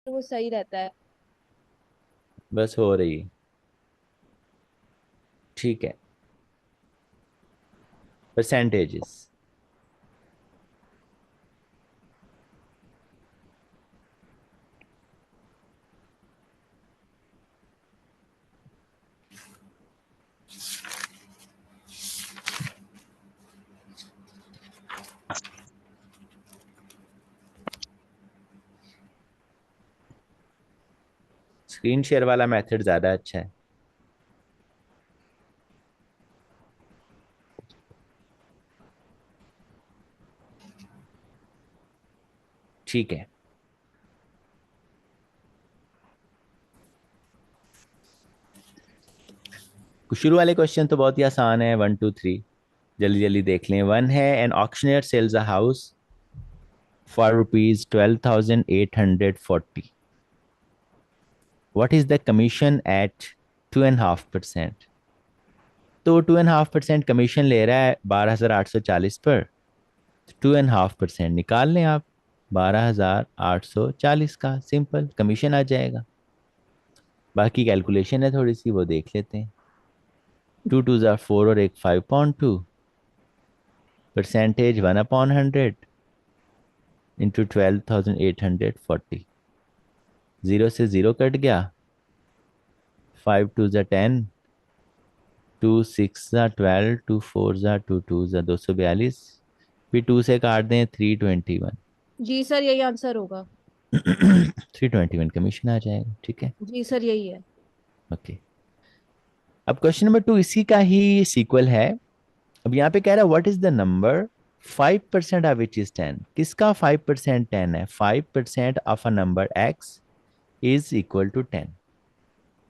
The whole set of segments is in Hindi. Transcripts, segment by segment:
तो वो सही रहता है। बस हो रही है। ठीक है। परसेंटेजेस। स्क्रीन शेयर वाला मेथड ज्यादा अच्छा है। ठीक है। शुरू वाले क्वेश्चन तो बहुत ही आसान है, 1 2 3। जल्दी जल्दी देख लें। वन है, an auctioneer sells a house for ₹12,840। What is the commission at 2.5%? तो 2.5% कमीशन ले रहा है 12,840 पर। 2.5% निकाल लें आप। 12,840 का सिंपल कमीशन आ जाएगा। बाकी कैलकुलेशन है थोड़ी सी, वो देख लेते हैं। 2 2 ज़ा 4 और एक 5.2। Percentage 1/100 into 12,840। जीरो से जीरो कट गया। 5 2 ज़ा 10। 2 6 ज़ा 12। 2 4 ज़ा 2 2 ज़ा 242। फिर 2 से काट दें 321। जी सर, यही आंसर होगा। 321 कमीशन आ जाएगा। ठीक है। जी सर, यही है। ओके। अब क्वेश्चन नंबर 2 इसी का ही सीक्वल है। अब यहाँ पे कह रहा है what is the number 5% of which is 10। किसका 5% 10 है? 5% of a number x is equal to 10।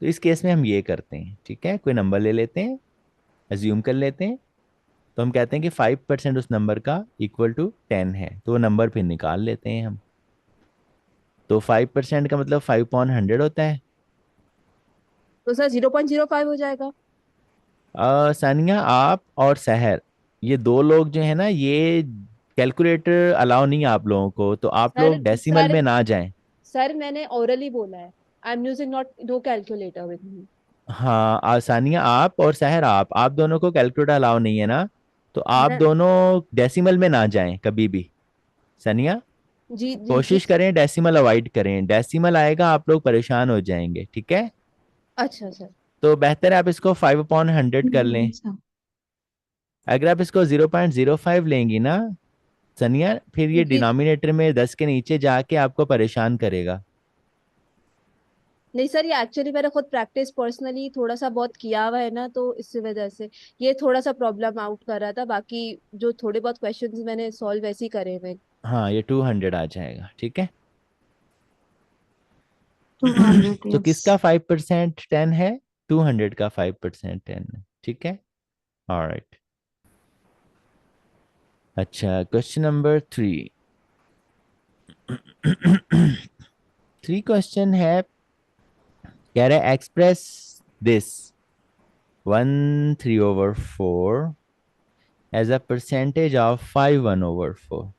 तो इस केस में हम ये करते हैं, ठीक है, कोई नंबर ले लेते हैं, एज्यूम कर लेते हैं। तो हम कहते हैं कि 5% उस नंबर का इक्वल टू 10 है, तो वो नंबर फिर निकाल लेते हैं हम। तो 5% का मतलब 5/100 होता है। तो सर 0.05 हो जाएगा। सानिया, आप और सहर, ये दो लोग जो है ना, ये कैलकुलेटर अलाउ नहीं है आप लोगों को, तो आप सर लोग डेसिमल सर में ना जाएं। सर मैंने ओरली बोला है। I am using not know calculator with me. हाँ, सानिया आप और सहर, आप दोनों को कैलकुलेटर अलाउ नहीं है ना, तो आप मैं दोनों डेसिमल में ना जाएं कभी भी। सानिया, जी जी जी कोशिश करें डेसिमल अवॉइड करें, डेसिमल आएगा आप लोग परेशान हो जाएंगे, ठीक है। अच्छा सर। तो बेहतर है आप इसको 5/100 कर लें। अच्छा। अगर आप इसको 0.05 लेंगी ना सनिया, फिर ये जी। डिनोमिनेटर में 10 के नीचे जाके आपको परेशान करेगा। नहीं सर, ये एक्चुअली मैंने खुद प्रैक्टिस पर्सनली थोड़ा सा बहुत किया हुआ है ना, तो इस वजह से ये थोड़ा सा प्रॉब्लम आउट कर रहा था। बाकी जो थोड़े बहुत क्वेश्चंस मैंने सॉल्व वैसे ही करे हुए। हाँ, ये 200 आ जाएगा, ठीक है। 200, तो यस। किसका 5% 10 है? 200 का 5% 10 है, ठीक है। ऑलराइट। अच्छा, क्वेश्चन नंबर 3। थ्री क्वेश्चन है, कह रहा है express this 1/3/4 as a percentage of 5/1/4।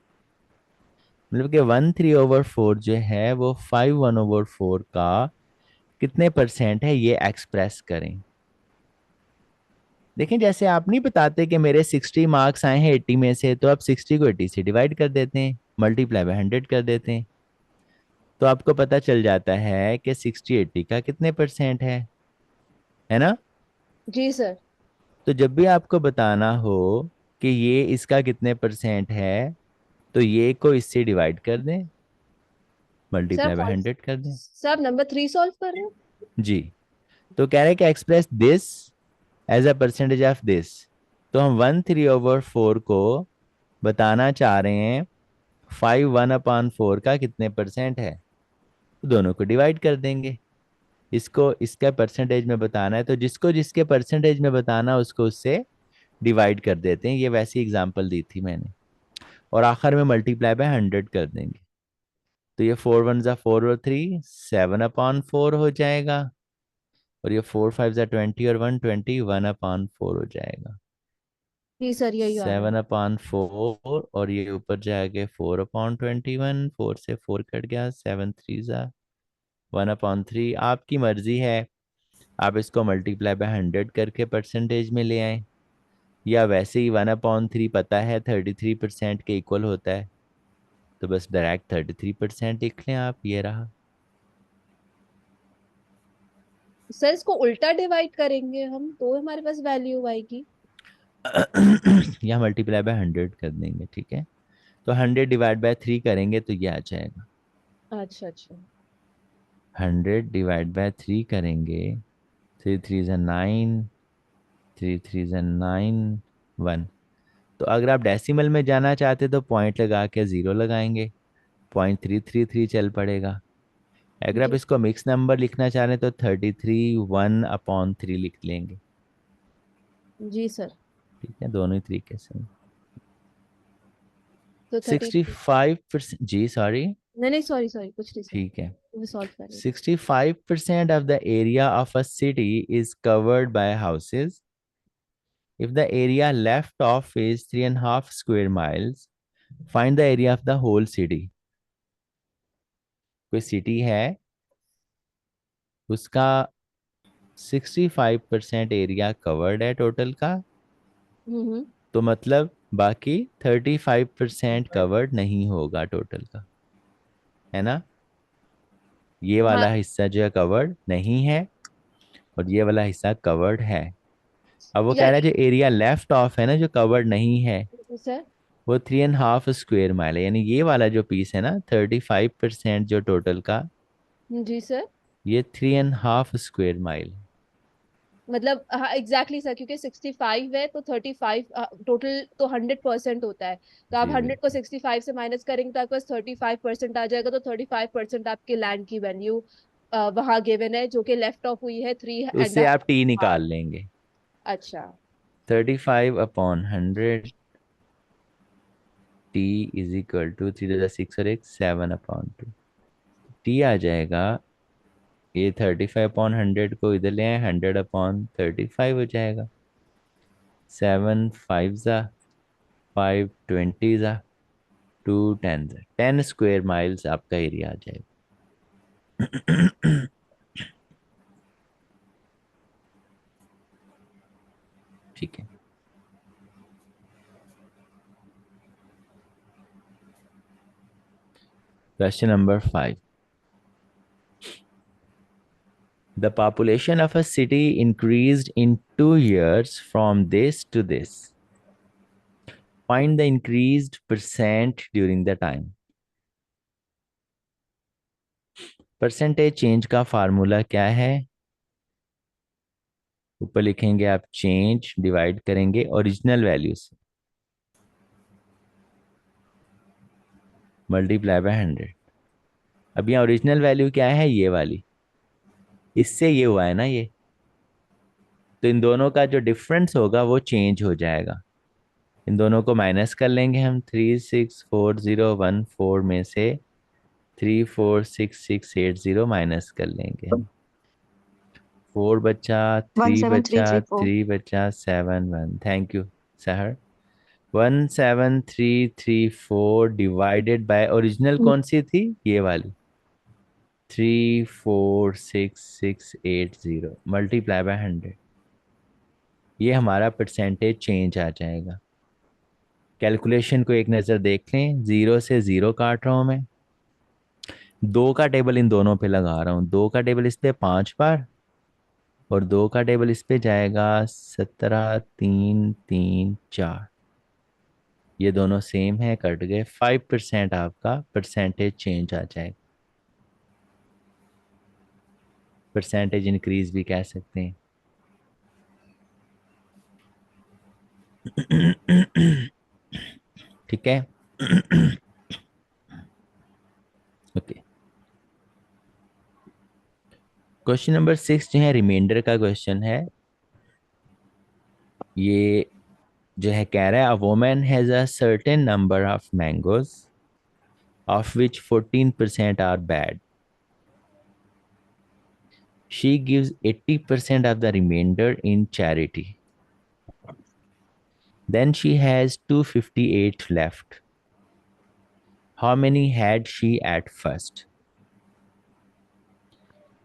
मतलब कि 1/3/4 जो है वो 5/1/4 का कितने परसेंट है, ये एक्सप्रेस करें। देखें, जैसे आप नहीं बताते कि मेरे 60 मार्क्स आए हैं 80 में से, तो आप 60 को 80 से डिवाइड कर देते हैं, मल्टीप्लाई बाय 100 कर देते हैं, तो आपको पता चल जाता है कि 60 80 का कितने परसेंट है ना। जी सर। तो जब भी आपको बताना हो कि ये इसका कितने परसेंट है, तो ये को इससे डिवाइड कर दें, सर मल्टीप्लाई बाय कौन 100 कर दें। सर नंबर 3 सॉल्व कर रहे हो? जी। तो कह रहे हैं कि express this as a percentage of this. तो हम 1/3/4 को बताना चाह रहे हैं 5/1/4 का कितने परसेंट है, तो दोनों को डिवाइड कर देंगे। इसको इसका परसेंटेज में बताना है, तो जिसको जिसके परसेंटेज में बताना है उसको उससे डिवाइड कर देते हैं। ये वैसी एग्जांपल दी थी मैंने। और आखिर में मल्टीप्लाई बाय 100 कर देंगे। तो ये 4 1 ज़ा 4 और 3 7/4 हो जाएगा। और ये 4 5 ज़ा 20 और 120 1/4 हो जाएगा। जी सर, यही आ रहा है। 7/4 और ये ऊपर जाके 4/21। 4 से 4 कट गया, 7 3 ज़ा 1/3 आपकी मर्जी है, आप इसको मल्टीप्लाई बाय 100 करके परसेंटेज में ले आए, या वैसे ही 1/3 पता है 33% के इक्वल होता है, तो बस डायरेक्ट 33% लिख लें आप, ये रहा। सर इसको उल्टा डिवाइड करेंगे हम तो हमारे पास वैल्यू आएगी। या मल्टीप्लाई बाय 100 कर देंगे, ठीक है। तो 100 डिवाइड बाय 3 करेंगे तो ये आ जाएगा, अच्छा अच्छा। 100 डिवाइड बाय 3 करेंगे, 3 3 9, 3 3 9, 1। तो अगर आप डेसिमल में जाना चाहते तो पॉइंट लगा के 0 लगाएंगे, 0.333 चल पड़ेगा। अगर आप जी। इसको मिक्स नंबर लिखना चाह रहे हैं तो 33 1/3 लिख लेंगे, जी सर। ठीक है, दोनों ही तरीके से। तो 65%, जी सॉरी, नहीं नहीं, सॉरी सॉरी, कुछ नहीं सर। ठीक है। वो सॉल्व कर रहे 65% of the area of a city is covered by houses. If the area left off is 3.5 square miles, find the area of the whole city. कोई सिटी है, उसका 65% एरिया कवर्ड है टोटल का, हम्म। तो मतलब बाकी 35% कवर्ड नहीं होगा टोटल का, है ना। ये हाँ। वाला हिस्सा जो है कवर्ड नहीं है, और ये वाला हिस्सा कवर्ड है। अब वो कह रहा है जो यानी एरिया लेफ्ट ऑफ है ना, जो कवर्ड नहीं है, सर। वो 3.5 स्क्वायर माइल है, यानी ये वाला जो पीस है ना 35% जो टोटल का, जी सर। ये 3.5 स्क्वायर माइल। मतलब हाँ एग्जैक्टली सर, क्योंकि 65 है तो 35 टोटल तो 100% होता है। तो आप जी 100 को बिल्कुल। 65 से माइनस करेंगे तो आपके पास 35% आ जाएगा। तो 35% आपके लैंड की वैल्यू वहां गिवन है, जो कि लेफ्ट ऑफ हुई है थ्री तो एंड उससे आप टी निकाल लेंगे, अच्छा। 35/100, टी इज इक्वल टू 3 6 और एक 7/2, टी आ जाएगा, ये 35/100 को इधर ले आए, 100/35 हो जाएगा, 7 5 ज़ा 5 20 ज़ा 2 10 ज़ा 10 स्क्वायर माइल्स आपका एरिया आ जाएगा। ठीक है। Question number 5। The population of a city increased in 2 years from this to this. Find the increased percent during the time. Percentage change का फार्मूला क्या है? ऊपर लिखेंगे आप चेंज, डिवाइड करेंगे ओरिजिनल वैल्यू से, मल्टीप्लाई बाय 100। अब यहाँ ओरिजिनल वैल्यू क्या है? ये वाली, इससे ये हुआ है ना ये, तो इन दोनों का जो डिफरेंस होगा वो चेंज हो जाएगा। इन दोनों को माइनस कर लेंगे हम, 3 6 4 0 1 4 में से 3 4 6 6 8 0 माइनस कर लेंगे हम। 4 बचा, वन 3 सेवन थ्री बचा, थ्री फोर 3 बचा, 7 1, थैंक यू सहर। 17334 डिवाइडेड बाय ओरिजिनल कौन सी थी? ये वाली, 3 4 6 6 8 0 मल्टीप्लाई बाय 100, ये हमारा परसेंटेज चेंज आ जाएगा। कैलकुलेशन को एक नज़र देख लें, 0 से 0 काट रहा हूं मैं, 2 का टेबल इन दोनों पे लगा रहा हूँ, 2 का टेबल इस पे 5 बार, और 2 का टेबल इस पे जाएगा 17 3 3 4, ये दोनों सेम है, कट गए, 5% आपका परसेंटेज चेंज आ जाएगा। परसेंटेज इंक्रीज भी कह सकते हैं। ठीक है। ओके, क्वेश्चन नंबर 6 जो है रिमाइंडर का क्वेश्चन है। ये जो है कह रहा है, a woman has a certain number of mangoes of which 14% are bad, she gives 80% of the remainder in charity, then she has 258 left, how many had she at first?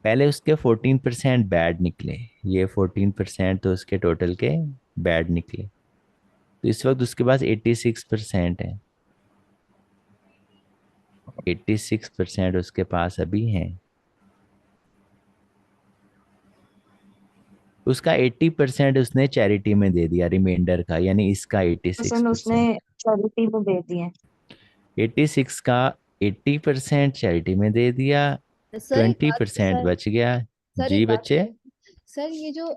पहले उसके 14% बैड निकले, ये 14% तो उसके टोटल के बैड निकले, तो इस वक्त उसके पास 86% है। 86% उसके पास अभी है। उसका 80% उसने चैरिटी में दे दिया रिमाइंडर का, यानी इसका एट्टी सिक्स पर्सन उसने परसेंट चैरिटी में दे दिए। 86 का 80% चैरिटी में दे दिया, सर एक ट्वेंटी बात, परसेंट सर बच गया। सर जी एक बात बच्चे। है। सर ये जो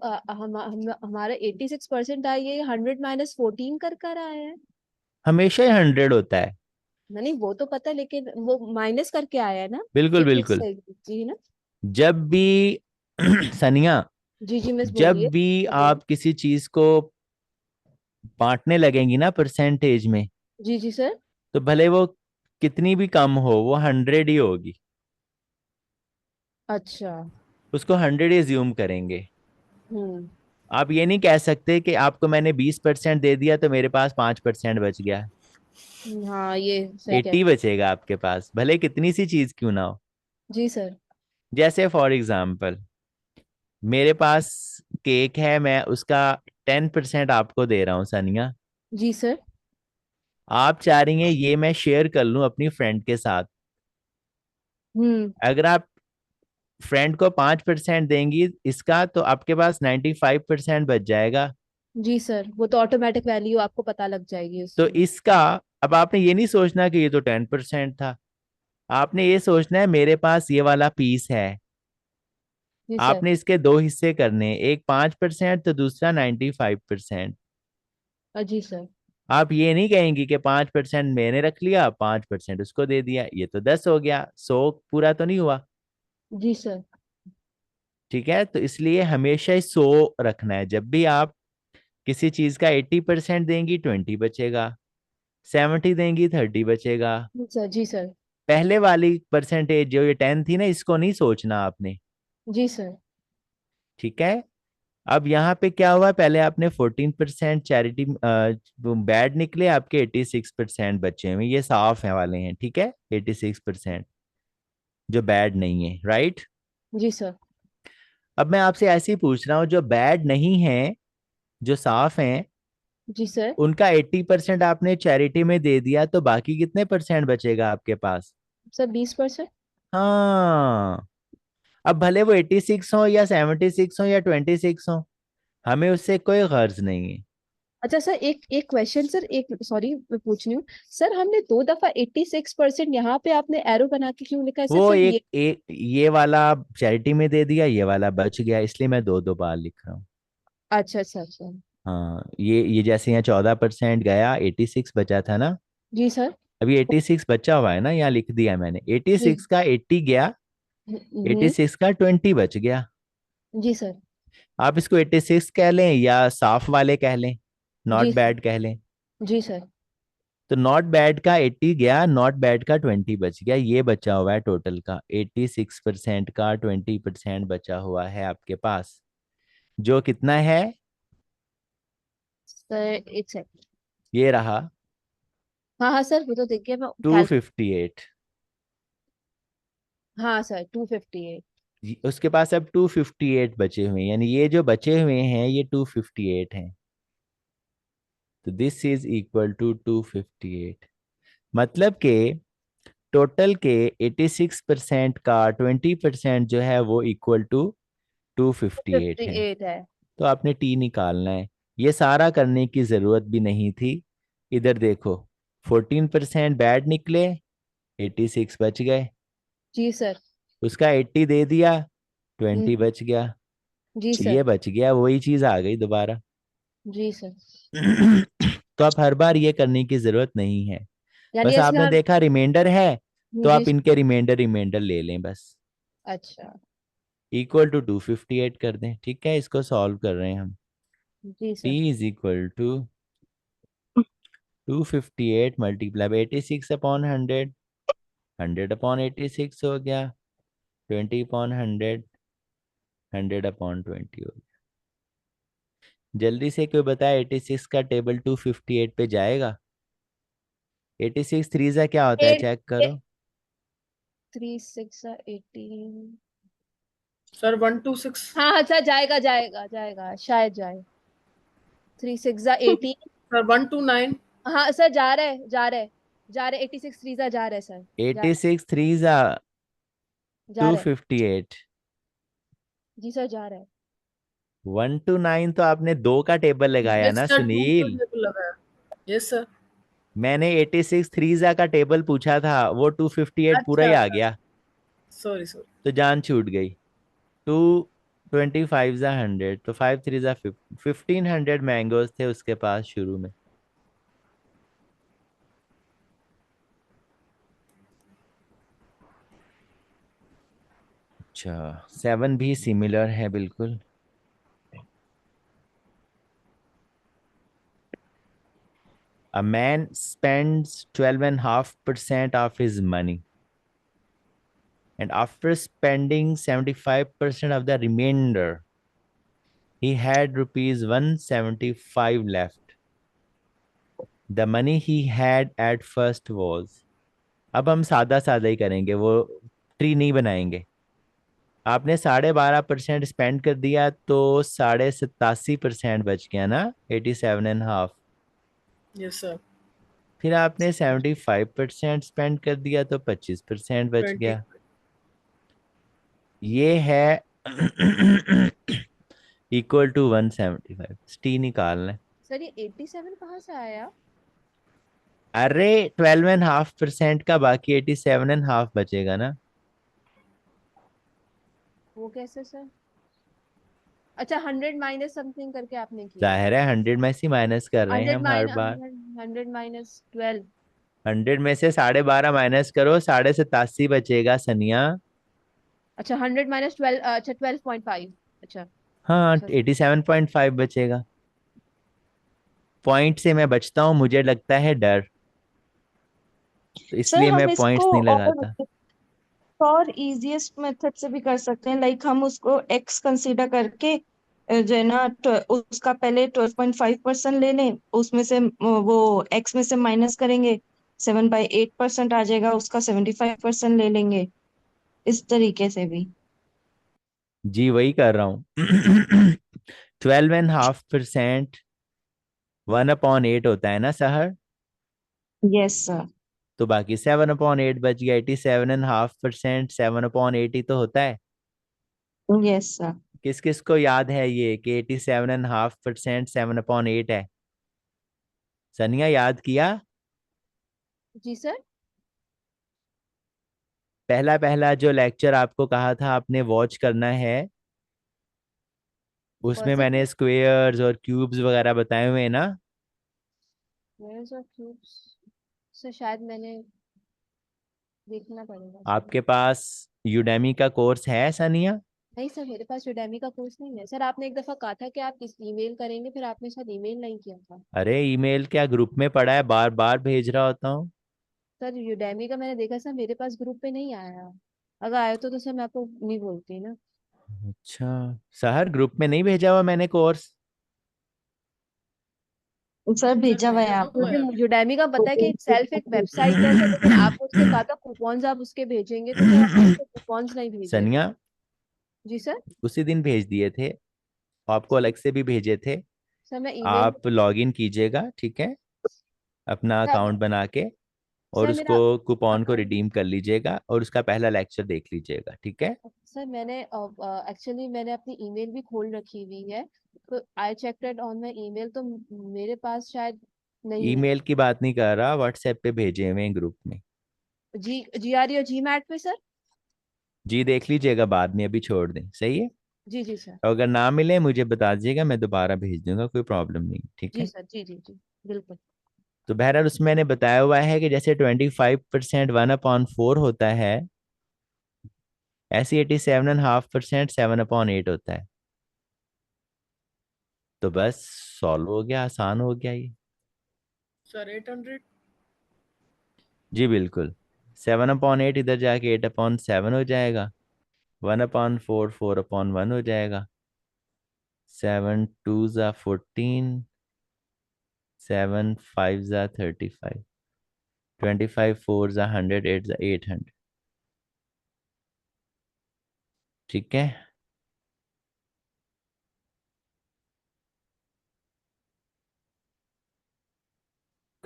हमारा 86% आया, ये 100 - 14 कर आया है। हमेशा ही 100 होता है। नहीं वो तो पता है, लेकिन वो माइनस करके आया है ना। बिल्कुल एक एक बिल्कुल। से जी ना। जब भी सनिया, जी जी मिस जब बोलिए। भी बोलिए। आप किसी चीज को बांटने लगेंगी ना परसेंटेज में, जी जी सर। तो भले वो कितनी भी कम हो, वो 100 ही होगी। अच्छा। उसको 100 ही ज्यूम करेंगे। हम्म। आप ये नहीं कह सकते कि आपको मैंने 20% दे दिया तो मेरे पास 5% बच गया। हाँ ये सही कह 80 बचेगा आपके पास, भले कितनी सी चीज क्यों ना हो। जी सर। जैसे फॉर एग्जाम्पल, मेरे पास केक है, मैं उसका 10% आपको दे रहा हूँ सनिया। जी सर। आप चाह रही हैं ये मैं शेयर कर लूं अपनी फ्रेंड के साथ। हम्म। अगर आप फ्रेंड को 5% देंगी इसका, तो आपके पास 95% बच जाएगा। जी सर, वो तो ऑटोमेटिक वैल्यू आपको पता लग जाएगी तो उसकी। इसका, अब आपने ये नहीं सोचना कि ये तो 10% था, आपने ये सोचना है मेरे पास ये वाला पीस है। जी सर। आपने इसके दो हिस्से करने हैं, एक 5% तो दूसरा 95%। जी सर। आप ये नहीं कहेंगी कि 5% मैंने रख लिया 5% उसको दे दिया, ये तो 10 हो गया, 100 पूरा तो नहीं हुआ। जी सर। ठीक है, तो इसलिए हमेशा ही 100 रखना है। जब भी आप किसी चीज का 80% देंगी 20 बचेगा, 70 देंगी 30 बचेगा। जी सर। जी सर। पहले वाली परसेंटेज जो ये 10 थी ना, इसको नहीं सोचना आपने। जी सर। ठीक है। अब यहाँ पे क्या हुआ, पहले आपने 14% चैरिटी बैड निकले, आपके 86% बचे हुए, ये साफ है वाले हैं, ठीक है, 86% जो बैड नहीं है, राइट। जी सर। अब मैं आपसे ऐसे ही पूछ रहा हूँ, जो बैड नहीं है, जो साफ हैं, जी सर। उनका 80% आपने चैरिटी में दे दिया, तो बाकी कितने परसेंट बचेगा आपके पास। सर 20%। हाँ। अब भले वो 86 हो या 76 हो या 26 हो, हमें उससे कोई गर्ज नहीं है। अच्छा सर, एक एक क्वेश्चन सर, एक सॉरी मैं पूछ रही हूँ। सर हमने 2 दफा 86%, यहाँ पे आपने एरो बना के क्यों लिखा है सर? वो सिर्फ एक ये। एक ये वाला चैरिटी में दे दिया, ये वाला बच गया, इसलिए मैं दो दो बार लिख रहा हूँ। अच्छा अच्छा अच्छा। हाँ, ये जैसे यहाँ 14% गया, 86 बचा था ना। जी सर। अभी 86 बचा हुआ है ना, यहाँ लिख दिया मैंने, एटी जी। सिक्स का 80 गया, हम्म। 86 का 20 बच गया। जी सर। आप इसको 86 कह लें या साफ वाले कह लें, नॉट जी सर। बैड कह लें। जी सर। तो नॉट बैड का 80 गया, नॉट बैड का 20 बच गया, ये बचा हुआ है टोटल का 86% का 20% बचा हुआ है आपके पास, जो कितना है, सर एक सेकंड। ये रहा हाँ हाँ सर, वो तो देखिए मैं टू कैल। फिफ्टी एट हाँ सर 258। उसके पास अब 258 बचे हुए हैं, यानी ये जो बचे हुए हैं ये 258 हैं। तो दिस इज इक्वल टू 258। मतलब के टोटल के 86% का 20% जो है वो इक्वल टू 258 फिफ्टी है। एट है। तो आपने टी निकालना है। ये सारा करने की जरूरत भी नहीं थी। इधर देखो, 14% बैड निकले, 86 बच गए, जी सर। उसका 80 दे दिया, हम्म। 20 बच गया, जी ये सर। बच गया, वही चीज आ गई दोबारा। जी सर। तो आप हर बार ये करने की जरूरत नहीं है। यानी बस ऐसे आपने हम। देखा रिमाइंडर है, तो जी आप सर। इनके रिमाइंडर रिमाइंडर ले लें बस। अच्छा। इक्वल टू 258 कर दें, ठीक है, इसको सॉल्व कर रहे हैं हम। जी T sir. Is equal to 258 multiply by 86 upon 100, 100 upon 86 हो गया, 20 अपॉन 100, 100 अपॉन 20 हो गया। जल्दी से कोई बताए 86 का टेबल 258 पे जाएगा? 86 थ्री सा क्या होता है, एट। चेक करो। 3 6 18। सर 126। हाँ हाँ सर, जाएगा जाएगा जाएगा, शायद जाए। 3 6 18। सर 129। हाँ सर, जा रहे जा रहे जा रहे, 86 3 जा रहे सर। जा 86 3 जा जा रहे। 258। जी सर, जा रहे। 1 to 9 तो आपने दो का टेबल लगाया यस ना सर, 2 का सुनील। टेबल लगाया। Yes sir. मैंने 86 3 जा का टेबल पूछा था, वो 258 पूरा अच्छा ही आ अच्छा। गया। Sorry sorry. तो जान छूट गई। 225 जा 100, तो 5 3 जा 1500 मैंगोज थे उसके पास शुरू में। अच्छा, 7 भी सिमिलर है बिल्कुल। A man spends 12.5% of his money, and after spending 75% of the remainder, he had rupees 175 left. The money he had at first was. अब हम सादा सादा ही करेंगे, वो ट्री नहीं बनाएंगे। आपने 12.5% स्पेंड कर दिया तो 87.5% बच गया ना, 87.5। Yes sir. फिर आपने 75% स्पेंड कर दिया तो 25% बच 20। गया। ये है इक्वल टू 175। टी निकालना है। सर ये 87 कहाँ से आया? अरे 12.5% का बाकी 87.5 बचेगा ना। वो कैसे सर? अच्छा, 100 माइनस समथिंग करके आपने किया। जाहिर है 100 में से माइनस कर रहे हैं 100 हम हर माइनस बार। 100 माइनस 12। 100 में से 12.5 माइनस करो, 87.5 बचेगा सनिया। अच्छा, 100 माइनस 12, अच्छा 12.5। अच्छा। हाँ, अच्छा 87.5 बचेगा। पॉइंट से मैं बचता हूँ, मुझे लगता है डर, तो सर इसलिए मैं हम पॉइंट्स इसको नहीं लगाता। और इजीएस्ट मेथड से भी कर सकते हैं, लाइक हम उसको एक्स कंसीडर करके जो है ना उसका पहले 12.5% ले लें, उसमें से वो एक्स में से माइनस करेंगे, 7/8% आ जाएगा, उसका 75% ले लेंगे, इस तरीके से भी। जी वही कर रहा हूँ। 12.5% 1/8 होता है ना सहर। Yes sir. तो बाकी 7/8 बच गया। 87.5% 7/8 ही तो होता है। Yes sir. किस किस को याद है ये कि 87.5% 7/8 है? सनिया याद किया? जी सर। पहला पहला जो लेक्चर आपको कहा था आपने वॉच करना है, कौन उसमें सा? मैंने स्क्वेयर्स और क्यूब्स वगैरह बताए हुए हैं ना। स्क्वायर्स और क्यूब्स। सर शायद मैंने देखना पड़ेगा सर। आपके पास यूडेमी का कोर्स है सनिया? नहीं सर, मेरे पास यूडेमी का कोर्स नहीं है सर। आपने एक दफा कहा था कि आप इस ईमेल करेंगे, फिर आपने शायद ईमेल नहीं किया था। अरे ईमेल क्या, ग्रुप में पड़ा है, बार बार भेज रहा होता हूँ। सर यूडेमी का मैंने देखा सर, मेरे पास ग्रुप पे नहीं आया। अगर आया तो सर मैं आपको नहीं बोलती ना। अच्छा, सहर ग्रुप में नहीं भेजा हुआ मैंने कोर्स। सर सर भेजा हुआ है भेजा तो हुआ मुझे है। यूडेमी का पता है कि सेल्फ एक वेबसाइट है सर, लेकिन आपको उसके कहा था कूपन्स आप उसके भेजेंगे, तो सर आपने उसके कूपन्स नहीं भेजे। सनिया, जी सर। उसी दिन भेज दिए थे, आपको अलग से भी भेजे थे। सर मैं ईमेल। आप लॉग इन कीजिएगा, ठीक है, अपना सर अकाउंट बना के, और सर उसको मेरा कूपन को अकाउंट। रिडीम कर लीजिएगा और उसका पहला लेक्चर देख लीजिएगा, ठीक है। सर मैंने एक्चुअली मैंने अपनी ईमेल भी खोल रखी हुई है, तो I checked it on my email, तो मेरे पास शायद नहीं है। ईमेल की बात नहीं कर रहा, व्हाट्सएप पे भेजे हुए हैं ग्रुप में। जी जी आ रही हो जी मैट पे सर? जी देख लीजिएगा बाद में, अभी छोड़ दें, सही है। जी जी सर। और अगर ना मिले मुझे बता दीजिएगा, मैं दोबारा भेज दूंगा, कोई प्रॉब्लम नहीं, ठीक जी है। सर, जी जी जी, बिल्कुल। तो बहरहाल उसमें मैंने बताया हुआ है कि जैसे 25% 1/4 होता है, ऐसे 87.5% 7/8 होता है। तो बस सॉल्व हो गया, आसान हो गया ये। सर 800। जी बिल्कुल। 7/8 इधर जाके 8/7 हो जाएगा। 1/4 4/1 हो जाएगा। 7 2 ज़ा 14, 7 5 ज़ा 35, 25 4 ज़ा 100, 8 ज़ा 800, ठीक है।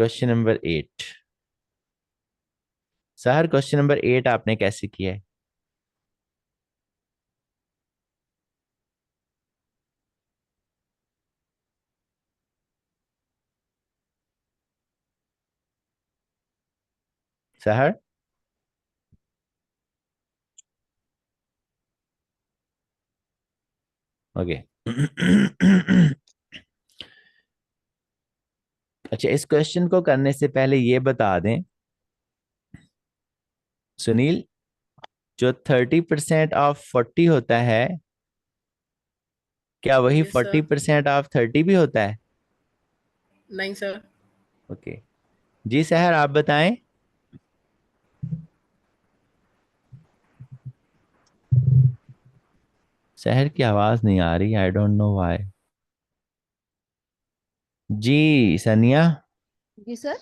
Question number 8। सहर, क्वेश्चन नंबर 8 आपने कैसे किया है? सहर, ओके। अच्छा, इस क्वेश्चन को करने से पहले ये बता दें सुनील, जो 30% ऑफ 40 होता है, क्या वही यस सर। 40% ऑफ 30 भी होता है? नहीं सर। ओके जी। सहर, आप बताएं। सहर की आवाज नहीं आ रही, आई डोंट नो व्हाई। जी सनिया, जी सर।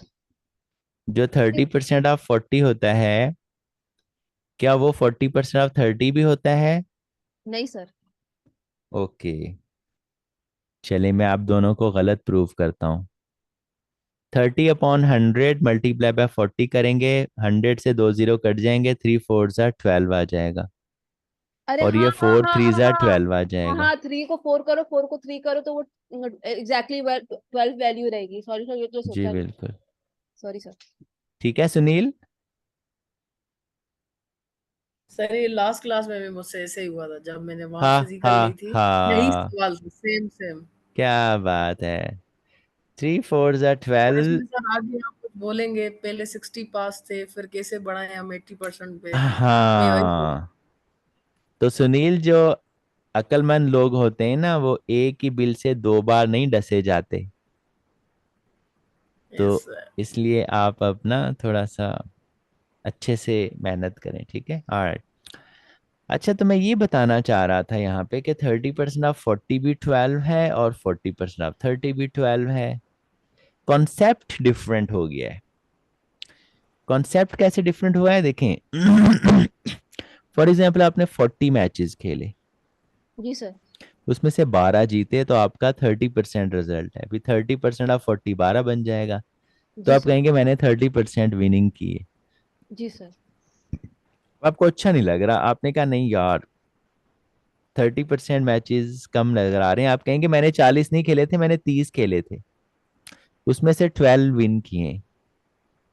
जो 30% ऑफ 40 होता है, क्या वो 40% ऑफ 30 भी होता है? नहीं सर। ओके, चलिए मैं आप दोनों को गलत प्रूव करता हूँ। 30/100 मल्टीप्लाई बाय 40 करेंगे, 100 से 2 जीरो कट जाएंगे, 3 4 ज़ा 12 आ जाएगा, अरे और हाँ ये हाँ 4 हाँ 3 हाँ ज़ा हाँ। 12 आ हाँ जाएगा। हाँ, 3 को 4 करो, 4 को 3 करो तो वो एग्जैक्टली 12 वैल्यू रहेगी। सॉरी सर, ये तो जी सोचा नहीं। बिल्कुल। Sorry sir. ठीक है सुनील। सर ये लास्ट क्लास में भी मुझसे ऐसे ही हुआ था जब मैंने वहां हाँ फिजिकल ली हाँ थी। यही हाँ, सवाल था, सेम सेम। क्या बात है। 3 4 ज़ा और 12। इसमें सर आगे आप कुछ बोलेंगे, पहले 60 पास थे, फिर कैसे बढ़ाए हम 80% पे। मैं वही सोच। हाँ, तो सुनील, जो अक्लमंद लोग होते हैं ना, वो एक ही बिल से 2 बार नहीं डसे जाते। यस तो सर। इसलिए आप अपना थोड़ा सा अच्छे से मेहनत करें, ठीक है? ऑलराइट। अच्छा, तो मैं ये बताना चाह रहा था यहाँ पे कि 30% ऑफ 40 भी 12 है, और 40% ऑफ 30 भी 12 है। कॉन्सेप्ट डिफरेंट हो गया है। कॉन्सेप्ट कैसे डिफरेंट हुआ है, देखें। फॉर एग्जाम्पल, आपने 40 मैचेस खेले, जी सर। उसमें से 12 जीते, तो आपका 30% रिजल्ट है। अभी 30% ऑफ 40 12 बन जाएगा, तो जी आप सर। कहेंगे मैंने 30% विनिंग की है। जी सर। आपको अच्छा नहीं लग रहा, आपने कहा नहीं यार, 30% मैचेस कम नजर आ रहे हैं। आप कहेंगे मैंने 40 नहीं खेले थे, मैंने 30 खेले थे, उसमें से 12 विन किए।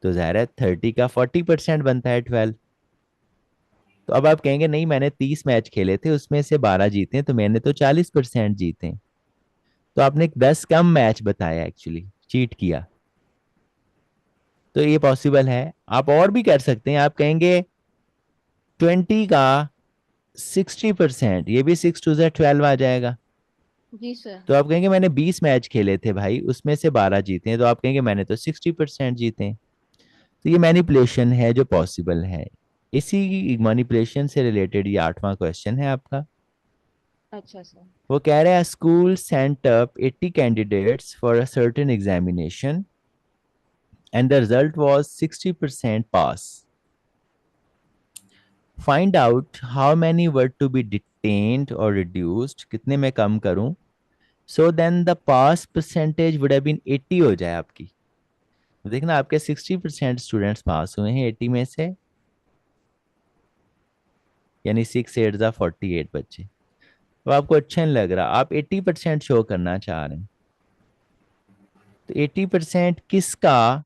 तो जाहिर है 30 का 40% बनता है 12। तो अब आप कहेंगे नहीं, मैंने 30 मैच खेले थे, उसमें से 12 जीते, तो मैंने तो 40% जीते। तो आपने 10 कम मैच बताया, एक्चुअली चीट किया। तो ये पॉसिबल है। आप और भी कर सकते हैं, आप कहेंगे 20 का 60%, ये भी 6 2 12 आ जाएगा। जी सर। तो आप कहेंगे मैंने 20 मैच खेले थे भाई, उसमें से 12 जीते हैं, तो आप कहेंगे मैंने तो 60% जीते हैं। तो ये मैनिपुलेशन है जो पॉसिबल है। इसी मैनिपुलेशन से रिलेटेड ये 8वां क्वेश्चन है आपका। अच्छा सर। वो कह रहा है school sent up 80 candidates for a certain examination and the result was 60% pass. Find out how many were to be detained और रिड्यूस्ड, कितने में कम करूं, so then the pass percentage would have been 80 हो जाए आपकी। देखना, आपके 60% स्टूडेंट्स पास हुए हैं 80 में से, यानी 6 8 ज़ा 48 बच्चे। तो आपको अच्छा नहीं लग रहा, आप 80% शो करना चाह रहे हैं। तो 80% किसका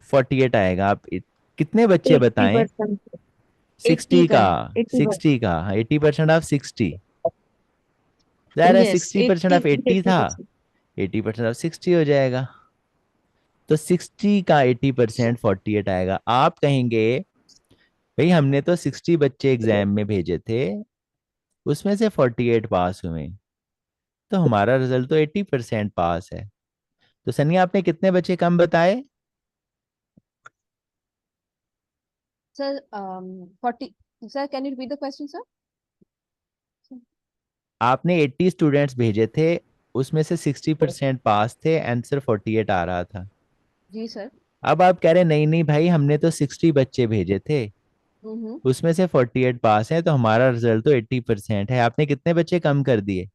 48 आएगा? आप कितने बच्चे एट्टी बताएं? परसेंट 80 60 का का। है 80। 60 का, हाँ, 80% ऑफ 60। ज़ाहिर है यस 60% 80 ऑफ 80 था, 80%। 80% ऑफ 60 हो जाएगा। तो 60 का 80% 48 आएगा। आप कहेंगे भाई हमने तो 60 बच्चे एग्जाम में भेजे थे, उसमें से 48 पास हुए, तो हमारा रिजल्ट तो 80% पास है। तो सनिया, आपने कितने बच्चे कम बताए? Sir 40। Sir can you repeat the question sir? आपने 80 स्टूडेंट्स भेजे थे, उसमें से 60% पास थे, आंसर 48 आ रहा था। जी सर। अब आप कह रहे नहीं नहीं भाई, हमने तो 60 बच्चे भेजे थे, हम्म। उसमें से 48 पास हैं, तो हमारा रिजल्ट तो 80% है। आपने कितने बच्चे कम कर दिए?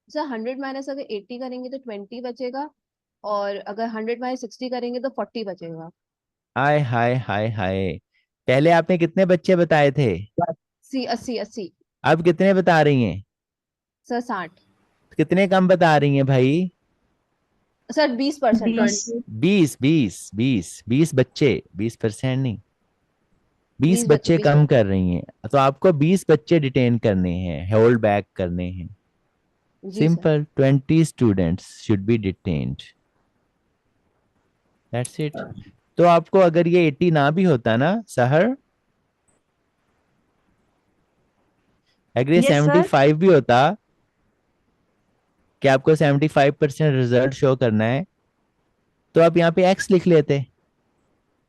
सर 100 माइनस अगर 80 करेंगे तो 20 बचेगा। और अगर 100 - 60 करेंगे तो 40 बचेगा। हाय हाय हाय हाय, पहले आपने कितने बच्चे बताए थे? 80 80 80। अब कितने बता रही हैं? सर 60। कितने कम बता रही हैं भाई? सर 20% बीस। 20। 20 बच्चे, 20% नहीं, 20 20 बच्चे बच्चे 20 कम बच्चे। कर रही हैं, तो आपको 20 बच्चे डिटेन करने हैं, होल्ड बैक करने हैं। जी sir. Simple, 20 students should be detained, that's it. तो आपको अगर ये 80 ना भी होता ना सहर, अगर ये यस सर। 75 भी होता, कि आपको 75% रिजल्ट शो करना है, तो आप यहाँ पे एक्स लिख लेते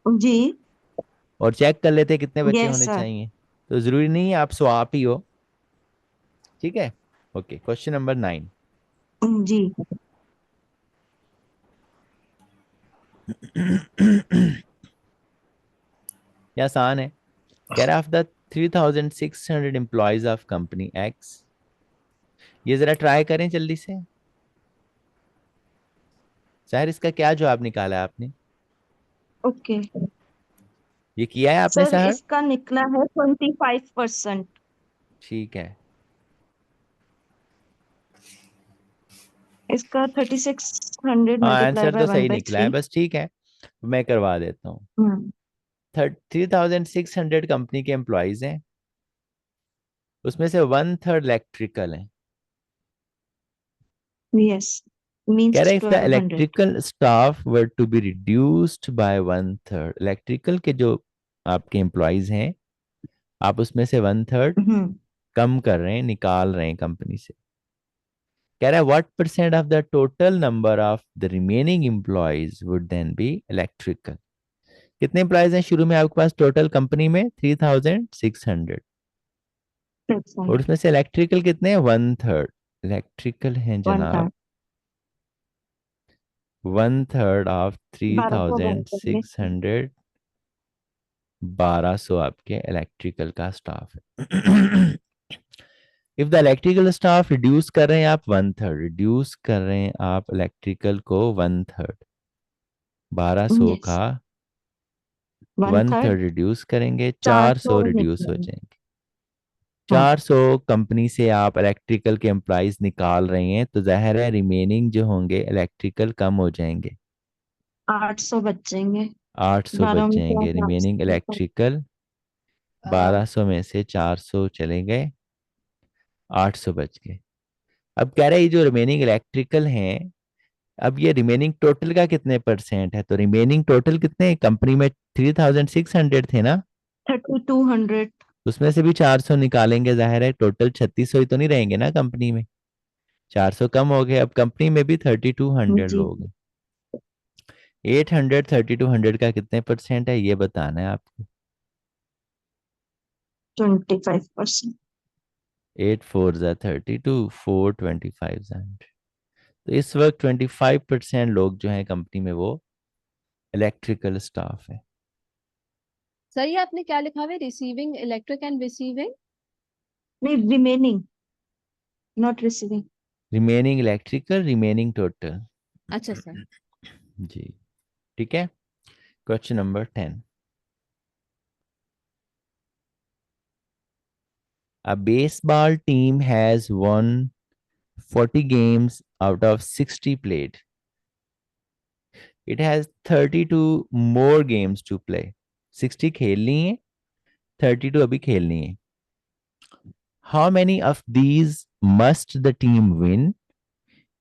जी। और चेक कर लेते कितने बच्चे यस होने सर। चाहिए। तो जरूरी नहीं है आप स्वाप ही हो, ठीक है। Okay, question number 9। जी। ये आसान है। कह रहा of the 3600 employees of company x, ये जरा ट्राई करें जल्दी से। सर इसका क्या जवाब निकाला है आपने? ओके ये किया है आपने सर, सहर? इसका निकला है 25%। ठीक है। इसका 3600 हाँ, मल्टीप्लाई आंसर बाय तो वन सही बाई निकला है, थ्री बस ठीक है, मैं करवा देता हूँ। हम्म 3600 कंपनी के एम्प्लॉयज हैं, उसमें से 1/3 इलेक्ट्रिकल है। यस कह रहा मींस है if the 1200। Electrical staff were to be reduced by 1/3, electrical के जो आपके एम्प्लॉयज हैं, आप उसमें से 1/3 हम्म कम कर रहे हैं, निकाल रहे हैं कंपनी से। कह रहा है what percent of the total number of the remaining employees would then be electrical. कितने एम्प्लॉयज हैं शुरू में आपके पास टोटल कंपनी में? 3600, और उसमें से इलेक्ट्रिकल कितने हैं? 1/3 इलेक्ट्रिकल हैं वन जनाब। था। 1/3 ऑफ 1200 बोलेंगे। 3600, 1200 आपके इलेक्ट्रिकल का स्टाफ है। If the electrical staff reduce कर रहे हैं आप 1/3, रिड्यूस कर रहे हैं आप इलेक्ट्रिकल को 1/3, 1200 यस का वन 1/3 थर्ड रिड्यूस करेंगे, 400 400 रिड्यूस हो निकलेंगे। जाएंगे। हाँ 400 कंपनी से आप इलेक्ट्रिकल के एम्प्लॉयज निकाल रहे हैं, तो जाहिर है रिमेनिंग जो होंगे इलेक्ट्रिकल कम हो जाएंगे, 800 बचेंगे। 800 बच 12 में से जाएंगे रिमेनिंग 800। इलेक्ट्रिकल। 1200 में से 400 चले गए, 800 बच गए। अब कह रहे हैं ये जो रिमेनिंग इलेक्ट्रिकल हैं, अब ये रिमेनिंग टोटल का कितने परसेंट है? तो रिमेनिंग टोटल कितने, कंपनी में 3600 थे ना, 3200। उसमें से भी 400 निकालेंगे, जाहिर है टोटल 3600 ही तो नहीं रहेंगे ना कंपनी में, 400 कम हो गए। अब कंपनी में भी 3200 जी लोग हैं। 800 3200 का कितने परसेंट है ये बताना है आपको। 25%। 8 4 ज़ा 32, 4 25 ज़ा 100। तो इस वक्त 25% लोग जो हैं कंपनी में वो इलेक्ट्रिकल स्टाफ है। सर ये आपने क्या लिखा हुआ है, रिसीविंग इलेक्ट्रिक एंड रिसीविंग? नहीं, remaining not receiving. Remaining electrical, remaining total. अच्छा सर। जी, ठीक है। Question number 10। A baseball team has won 40 games out of 60 played. It has 32 more games to play. 60 खेलनी है, 32 अभी खेलनी है। How many of these must the team win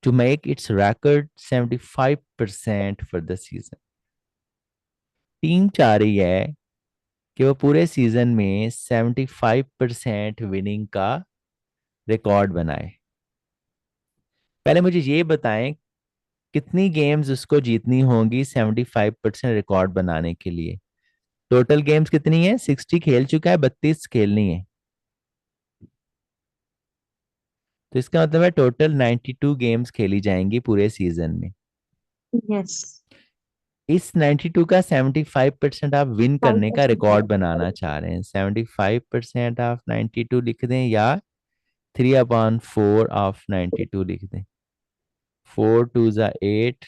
to make its record 75% for the season? Team चाह रही है कि वो पूरे सीजन में 75% विनिंग का रिकॉर्ड बनाए। पहले मुझे ये बताएं कितनी गेम्स उसको जीतनी होंगी 75% रिकॉर्ड बनाने के लिए। टोटल गेम्स कितनी है? 60 खेल चुका है, 32 खेलनी है, तो इसका मतलब है टोटल 92 गेम्स खेली जाएंगी पूरे सीजन में। यस इस 92 का 75% आप विन करने का 5%। रिकॉर्ड बनाना चाह रहे हैं। 75% ऑफ 92 लिख दें, या 3/4 ऑफ 92 लिख दें। 4 2 ज़ा 8,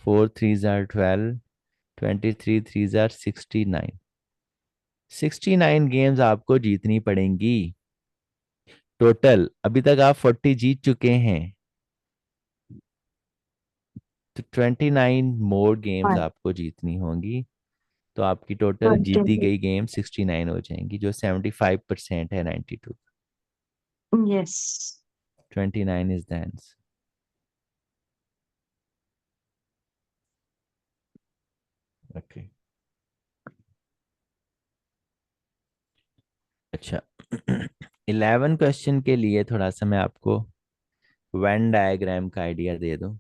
4 3s are 12, 23 3s are 69। 69 games आपको जीतनी पड़ेंगी टोटल। अभी तक आप 40 जीत चुके हैं, तो 29 मोर गेम्स हाँ, आपको जीतनी होंगी। तो आपकी टोटल जीती 20। गई गेम 69 हो जाएंगी, जो 75% है 92। Yes. 29 is the answer. Okay, अच्छा। 11 क्वेश्चन के लिए थोड़ा सा मैं आपको वेन डायग्राम का आइडिया दे दूं।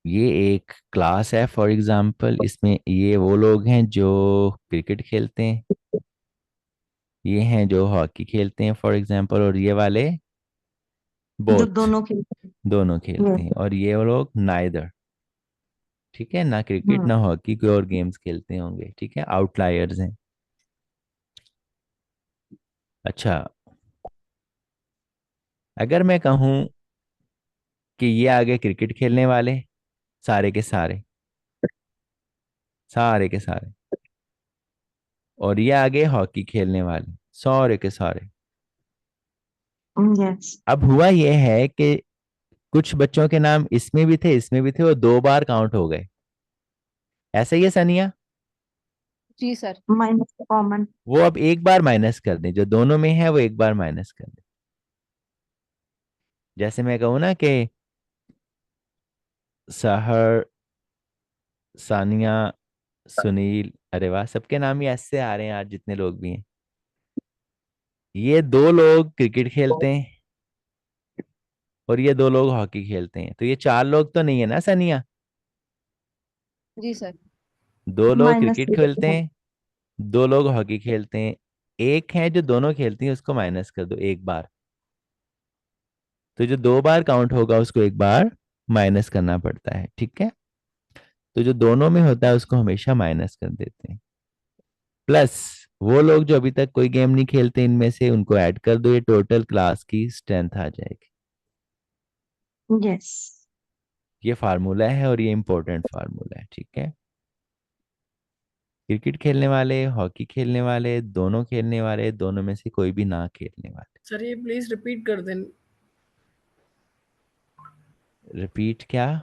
ये एक क्लास है फॉर एग्जांपल, इसमें ये वो लोग हैं जो क्रिकेट खेलते हैं, ये हैं जो हॉकी खेलते हैं फॉर एग्जांपल, और ये वाले जो बोथ दोनों खेलते दोनों हैं। खेलते हैं, यस। और ये वो लोग नाइदर, ठीक है, ना क्रिकेट हम्म। ना हॉकी, कोई और गेम्स खेलते होंगे, ठीक है, आउटलायर्स हैं। अच्छा, अगर मैं कहूँ कि ये आगे क्रिकेट खेलने वाले सारे के सारे, सारे के सारे, और ये आगे हॉकी खेलने वाले सारे के सारे। यस। अब हुआ ये है कि कुछ बच्चों के नाम इसमें भी थे, इसमें भी थे, वो 2 बार काउंट हो गए। ऐसा ही है सनिया? जी सर। Minus common. वो अब एक बार माइनस कर दें, जो दोनों में है वो एक बार माइनस कर दें। जैसे मैं कहूँ ना कि सहर, सानिया, सुनील, अरे वाह, सबके नाम ही ऐसे आ रहे हैं आज, जितने लोग भी हैं। ये 2 लोग क्रिकेट खेलते हैं और ये 2 लोग हॉकी खेलते हैं, तो ये 4 लोग तो नहीं है ना सनिया? जी सर। 2 लोग माइनस क्रिकेट खेलते हैं, 2 लोग हॉकी खेलते हैं, एक है जो दोनों खेलती है, उसको माइनस कर दो एक बार। तो जो 2 बार काउंट होगा उसको एक बार माइनस करना पड़ता है, ठीक है। तो जो दोनों में होता है उसको हमेशा माइनस कर देते हैं। प्लस वो लोग जो अभी तक कोई गेम नहीं खेलते इनमें से, उनको ऐड कर दो, ये टोटल क्लास की स्ट्रेंथ आ जाएगी। यस। ये फार्मूला है और ये इंपॉर्टेंट फार्मूला है, ठीक है। क्रिकेट खेलने वाले, हॉकी खेलने वाले, दोनों खेलने वाले, दोनों में से कोई भी ना खेलने वाले। सर ये प्लीज रिपीट कर दें। रिपीट क्या?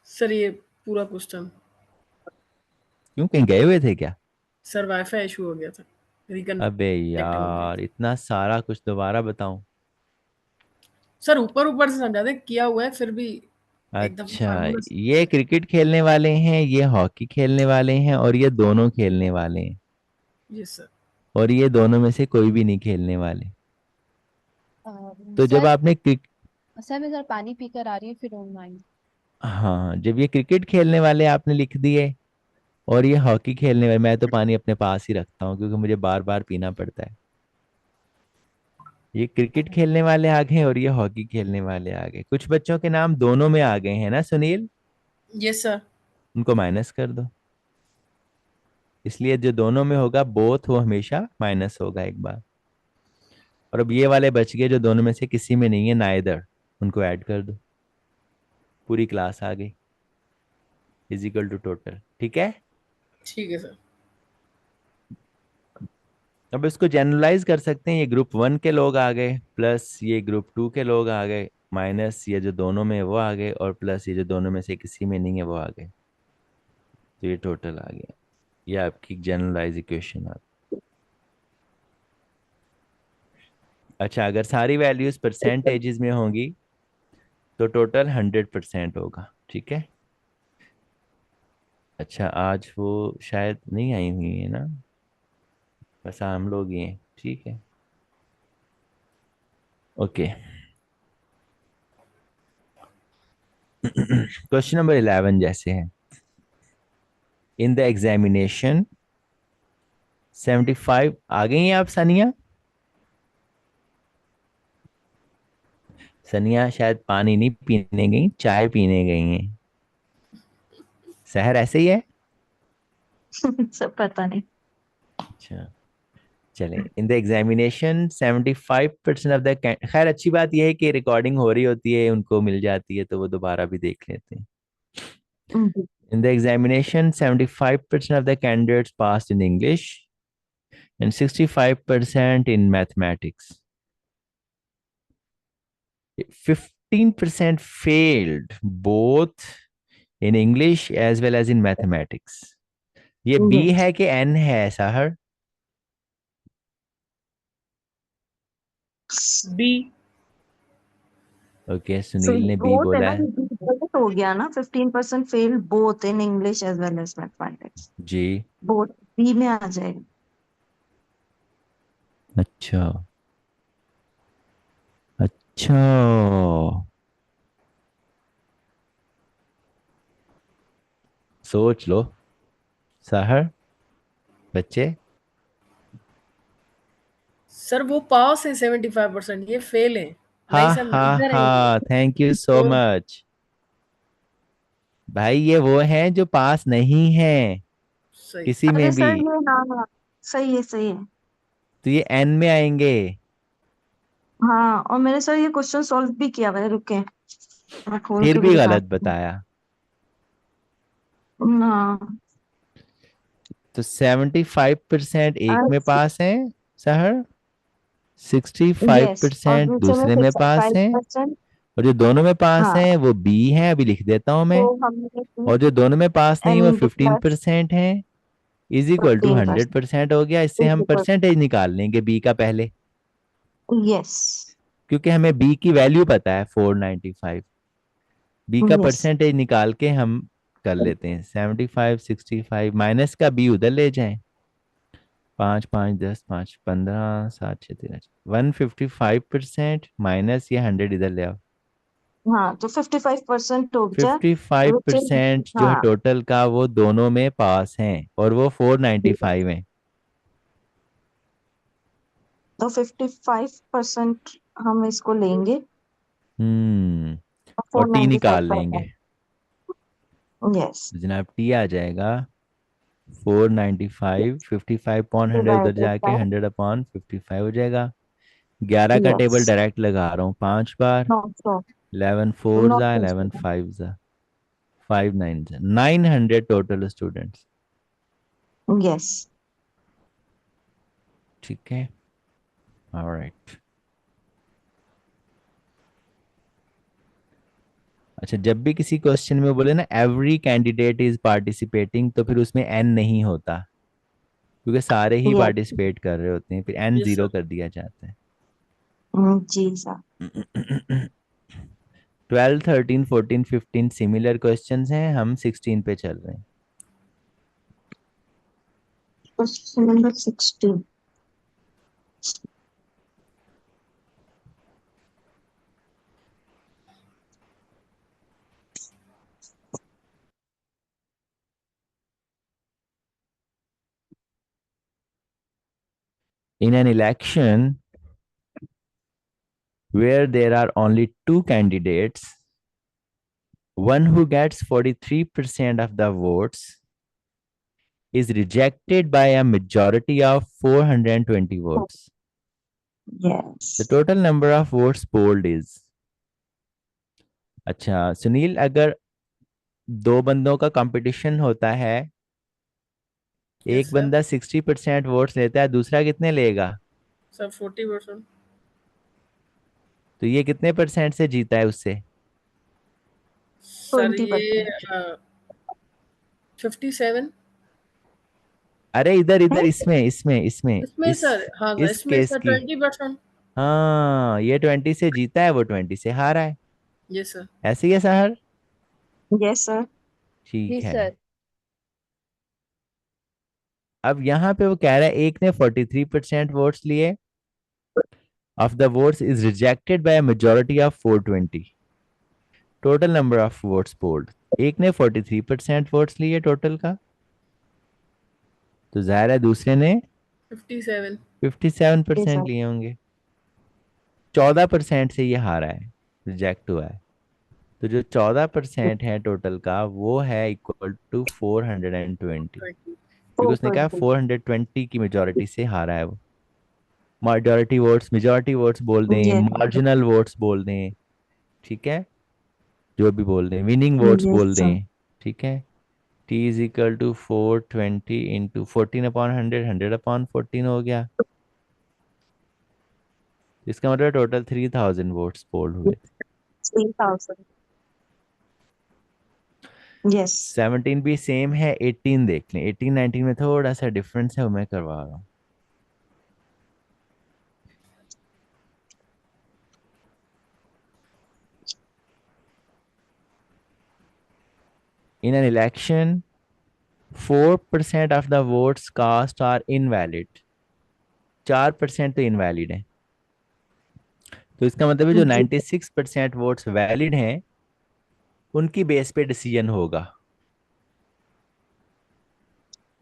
सर ये पूरा क्वेश्चन। क्यों, कहीं गए हुए थे क्या? सर वाईफाई इशू हो गया था, अबे रिकनेक्ट हो गई यार, थी। इतना सारा कुछ दोबारा बताऊं? सर ऊपर ऊपर से समझा दे, किया हुआ है फिर भी एकदम अच्छा, फार्मूला। ये क्रिकेट खेलने वाले हैं, ये हॉकी खेलने वाले हैं, और ये दोनों खेलने वाले हैं, यस सर। और ये दोनों में से कोई भी नहीं खेलने वाले। तो जब सर, आपने सर मैं जरा पानी पी कर आ रही हूँ, फिर डोंट माइंड। हाँ, जब ये क्रिकेट खेलने वाले आपने लिख दिए और ये हॉकी खेलने वाले, मैं तो पानी अपने पास ही रखता हूँ क्योंकि मुझे बार बार पीना पड़ता है। ये क्रिकेट खेलने वाले आ गए और ये हॉकी खेलने वाले आ गए। कुछ बच्चों के नाम दोनों में आ गए हैं ना सुनील, यस सर। उनको माइनस कर दो। इसलिए जो दोनों में होगा बोथ, वो हमेशा माइनस होगा एक बार। और अब ये वाले बच गए जो दोनों में से किसी में नहीं है, नाइदर, उनको ऐड कर दो। पूरी क्लास आ गई, इजिकल टू टोटल, ठीक है। ठीक है सर। अब इसको जनरलाइज कर सकते हैं, ये ग्रुप 1 के लोग आ गए, प्लस ये ग्रुप 2 के लोग आ गए, माइनस ये जो दोनों में है वो आ गए, और प्लस ये जो दोनों में से किसी में नहीं है वो आ गए। तो ये टोटल आ गया। ये आपकी जनरलाइज इक्वेशन आ गई। अच्छा, अगर सारी वैल्यूज परसेंटेजेस में होंगी तो टोटल 100% होगा, ठीक है। अच्छा, आज वो शायद नहीं आई हुई है ना, बस हम लोग ही हैं, ठीक है। ओके। क्वेश्चन नंबर 11 जैसे है, इन द एग्जामिनेशन 75 आ गई हैं आप सनिया? सनिया शायद पानी नहीं पीने गई, चाय पीने गई हैं। शहर ऐसे ही है। सब पता नहीं। अच्छा, चले, in the examination 75% of the, खैर अच्छी बात यह है कि रिकॉर्डिंग हो रही होती है, उनको मिल जाती है तो वो दोबारा भी देख लेते हैं। In the examination, 75% of the candidates passed in English and 65% in mathematics. 15% failed both in English as well as in mathematics. ये B Yes. है कि N है साहर? बी। ओके, So सुनील ने B both है बोला ना, है। गलत हो गया ना, 15% fail both in English as well as mathematics. Ji, both B में आ जाएगा। अच्छा अच्छा, सोच लो साहर बच्चे। सर वो पास है 75%, ये फेल है। नहीं हाँ सर, हाँ इधर है ये। हाँ, थैंक यू सो तो मच भाई, ये वो हैं जो पास नहीं हैं सही। किसी अरे में भी, सर ये हाँ, सही है सही है। तो ये एन में आएंगे। हाँ, और मैंने सर ये क्वेश्चन सॉल्व भी किया हुआ है, रुके मैं खोल फिर के भी भी गलत दिखाती बताया, हूँ। हाँ, तो 75% एक में पास हैं सहर, सिक्सटी फाइव यस, और परसेंट दूसरे में दूसरे में पास फाइव हैं, परसेंट और जो दोनों में पास हाँ, हैं वो बी है, अभी लिख देता हूं तो मैं, हमने और जो दोनों में पास नहीं वो एन फिफ्टीन प्लस परसेंट है, इज इक्वल टू 15%। 100% हो गया। इससे हम परसेंटेज निकाल लेंगे बी का पहले, यस क्योंकि हमें बी की वैल्यू पता है 495। बी का यस, परसेंटेज निकाल के हम कर लेते हैं 75, 65 माइनस का बी उधर ले जाएं, 5 5 10 5 15 7 6 13, 155% माइनस ये 100 इधर ले आओ। हाँ तो 55% हो गया, 55% जो है हाँ, टोटल का वो दोनों में पास हैं, और वो 495 हैं। तो 55% हम इसको लेंगे हम्म, और और फोर टी नाइन्टी फाइव निकाल लेंगे, परसेंट यस, तो जनाब टी आ जाएगा 495, 55/100 डिवाइड उधर जाके बाय 100/55 हो जाएगा। 11 का यस, टेबल डायरेक्ट लगा रहा हूँ 5 बार, नॉट सो 11 4 नॉट जा, सो 11 5 जा, 5 9 जा, 900 टोटल स्टूडेंट्स। यस। ठीक है, ऑलराइट। अच्छा, जब भी किसी क्वेश्चन में बोले ना एवरी कैंडिडेट इज पार्टिसिपेटिंग, तो फिर उसमें एन नहीं होता, क्योंकि सारे ही यस पार्टिसिपेट कर रहे होते हैं, फिर एन यस जीरो सर। कर दिया जाता है। जी सर। 12 13 14 15 सिमिलर क्वेश्चंस हैं, हम 16 पे चल रहे हैं। Question number 16। In an election where there are only two candidates, one who gets 43% of the votes is rejected by a majority of 420 votes. Yes The total number of votes polled is, अच्छा सुनील, अगर दो बंदों का कंपटीशन होता है, यस एक सर। बंदा 60% वोट्स लेता है, दूसरा कितने लेगा, सर 40%। तो ये कितने परसेंट से जीता है उससे? सर ये 20%। 57। अरे इधर है इधर, इसमें इसमें इसमें इसमें सर, हाँ सर, इस इसमें केस सर की, 20%। हाँ ये 20 से जीता है, वो 20 से हारा है, यस सर। ऐसे ही है सहर? Yes sir. ठीक जी है। सर। अब यहाँ पे वो कह रहा है एक ने 43% वोट्स लिए, of the votes is rejected by majority of 420, total number of votes polled. एक ने 43% वोट्स लिए टोटल का, तो जाहिर है दूसरे ने 57। 57% सर लिए होंगे, 14% से ये हारा है, रिजेक्ट हुआ है। तो जो 14% है टोटल का, वो है इक्वल टू 420, 20। क्योंकि उसने कहा 420। 420 की मेजोरिटी से हारा है वो। majority वोट्स, मेजॉरिटी वोट्स बोल दें, yes, मार्जिनल वोट्स बोल दें, ठीक है, जो भी बोल दें, विनिंग वोट्स yes, बोल sir. दें, ठीक है। T is equal to 420 into 14/100, 100/14 हो गया। इसका मतलब टोटल 3000 वोट्स पोल हुए थे। 3,000. Yes. 17 भी सेम है, 18 देख लें, 18 19 में थोड़ा सा डिफरेंस है, वो मैं करवा रहा हूँ। In an election, 4% of the votes cast are invalid. 4% तो इनवैलिड है। तो इसका मतलब है जो जी 96% वोट्स वैलिड हैं उनकी बेस पे डिसीजन होगा।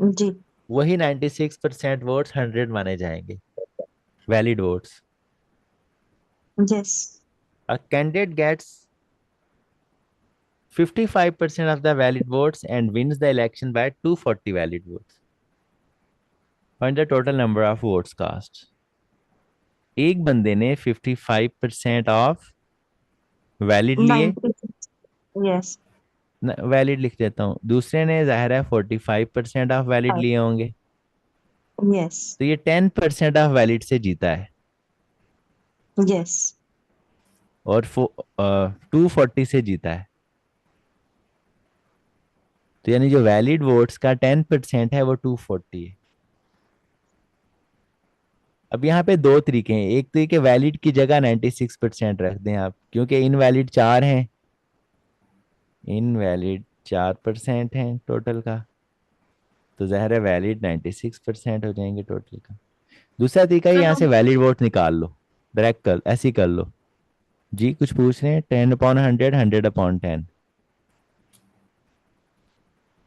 जी वही 96% वोट्स 100 माने जाएंगे, valid votes. yes. A candidate gets 55% of the valid votes and wins the election by 240 valid votes. Find the total number of votes cast. एक बंदे ने 55% ऑफ वैलिड लिए, 96. Yes. वैलिड लिख देता हूँ, दूसरे ने जाहिर है 45% ऑफ वैलिड लिए होंगे, Yes. तो ये 10% ऑफ वैलिड से जीता है Yes. और 240 से जीता है। तो यानी जो वैलिड वोट्स का 10% है वो 240 है। अब यहाँ पे दो तरीके हैं, एक तरीके वैलिड की जगह 96% रख दें आप, क्योंकि इनवैलिड 4 हैं, इनवैलिड 4% हैं टोटल का, तो ज़ाहिर है वैलिड 96% हो जाएंगे टोटल का। दूसरा तरीका है सर यहाँ हम से वैलिड वोट निकाल लो, डायरेक्ट कर ऐसे ही कर लो। जी कुछ पूछ रहे हैं, 10/100, 100/10,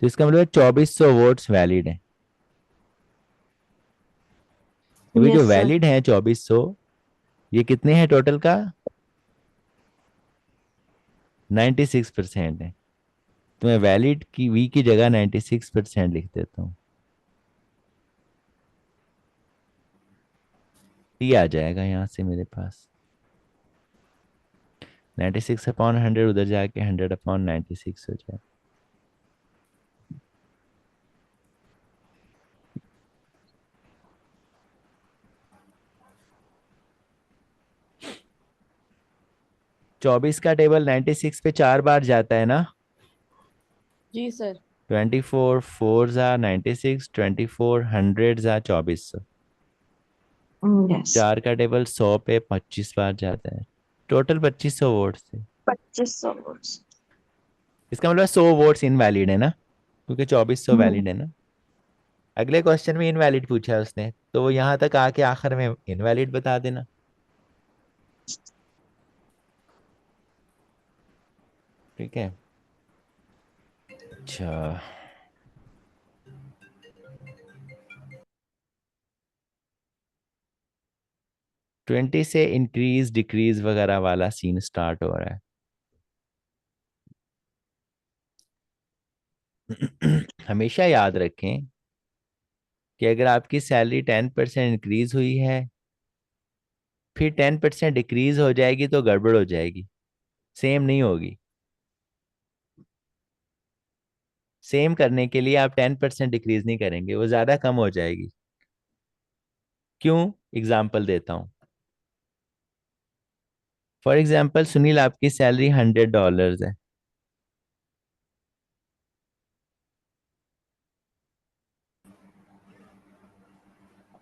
तो इसका मतलब 2400 वोट्स वैलिड हैं। ये जो Yes, sir. वैलिड हैं 2400, ये कितने हैं टोटल का, 96% है। तो मैं वैलिड की वी की जगह 96% लिख देता हूँ, ये आ जाएगा यहाँ से मेरे पास 96/100, उधर जाके 100/96 हो जाए। चौबीस का टेबल 96 पे 4 बार जाता है ना, जी सर। 24 4 जा 96, 24 100 जा 2400, Yes. 4 का टेबल 100 पे 25 बार जाता है, टोटल 2500 वोट्स थे। 2500 votes. इसका मतलब 100 वोट्स इनवैलिड है ना, क्योंकि 2400 हम्म, वैलिड है ना। अगले क्वेश्चन में इनवैलिड पूछा है उसने, तो वो यहाँ तक आके आखिर में इनवैलिड बता देना, ठीक है। अच्छा 20 से इंक्रीज डिक्रीज वगैरह वाला सीन स्टार्ट हो रहा है। हमेशा याद रखें कि अगर आपकी सैलरी 10% इंक्रीज हुई है फिर 10% डिक्रीज हो जाएगी तो गड़बड़ हो जाएगी, सेम नहीं होगी। सेम करने के लिए आप 10% डिक्रीज नहीं करेंगे, वो ज्यादा कम हो जाएगी। क्यों, एग्जाम्पल देता हूँ। फॉर एग्जाम्पल सुनील, आपकी सैलरी $100 है,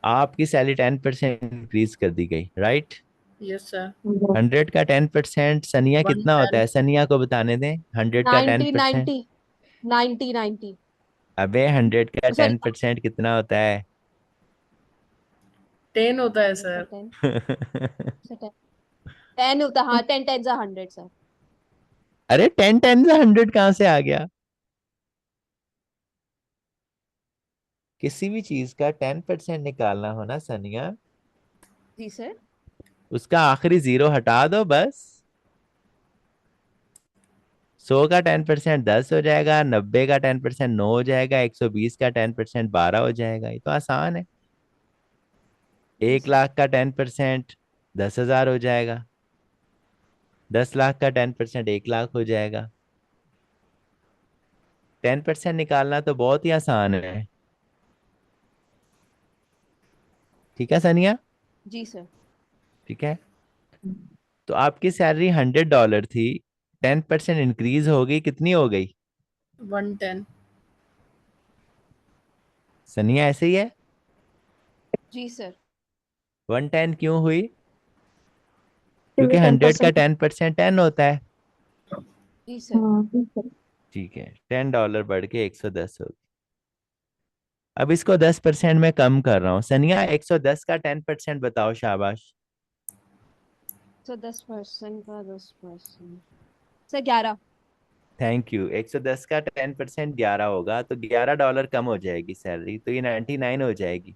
आपकी सैलरी 10% इंक्रीज कर दी गई, राइट। Yes sir. yes. 100 का 10% सनिया कितना होता 110। है, सनिया को बताने दें, 100 का टेन 90 परसेंट 90 90 90। अबे 100 का सॉरी 10% कितना होता है? 10 होता है सर सर। 10 सर 10 होता, हाँ 10 10 जा 100 सर। अरे 10 10 100 कहाँ से आ गया? किसी भी चीज का 10% निकालना हो ना सनिया, जी सर। उसका आखिरी जीरो हटा दो बस। 100 का 10% 10 हो जाएगा, 90 का 10% 9 हो जाएगा, 120 का 10% 12 हो जाएगा, ये तो आसान है। 1 लाख का 10% 10,000 हो जाएगा। 10 लाख का 10% 1 लाख हो जाएगा। 10% निकालना तो बहुत ही आसान है। ठीक है सनिया? जी सर। ठीक है। तो आपकी सैलरी $100 थी, 10% इंक्रीज हो गई, कितनी हो गई? 110। सनिया ऐसे ही है? जी सर। 110 क्यों हुई? क्योंकि क्योंकि 100 का 10%। 10% 10 होता है। जी सर। हाँ। ठीक है, $10 बढ़ के 110 हो गई। अब इसको 10% में कम कर रहा हूँ। सनिया 110 का 10% बताओ, शाबाश। सर 10% का 10%, सर 11। Thank you. 110 का 10% 11 होगा, तो $11 कम हो जाएगी सैलरी, तो ये 99 हो जाएगी।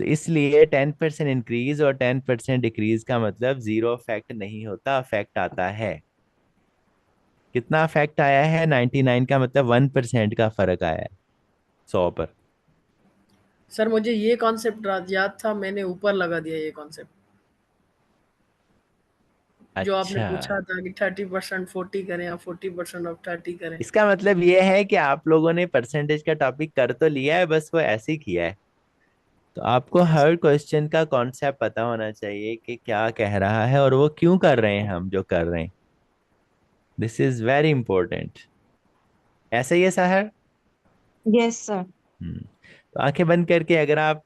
तो इसलिए 10% इंक्रीज और 10% डिक्रीज का मतलब जीरो इफेक्ट नहीं होता, इफेक्ट आता है। कितना इफेक्ट आया है? 99 का मतलब 1% का फर्क आया है 100 पर। सर मुझे ये कॉन्सेप्ट याद था, मैंने ऊपर लगा दिया ये कॉन्सेप्ट जो आपने अच्छा, पूछा था कि 30% 40 करें या 40% ऑफ 30 करें। इसका मतलब ये है कि आप लोगों ने परसेंटेज का टॉपिक कर तो लिया है, बस वो ऐसे ही किया है। तो आपको यस। हर क्वेश्चन का कॉन्सेप्ट पता होना चाहिए कि क्या कह रहा है और वो क्यों कर रहे हैं हम जो कर रहे हैं। This is very important. ऐसे ही है साहर? Yes sir. तो आंखें बंद करके अगर आप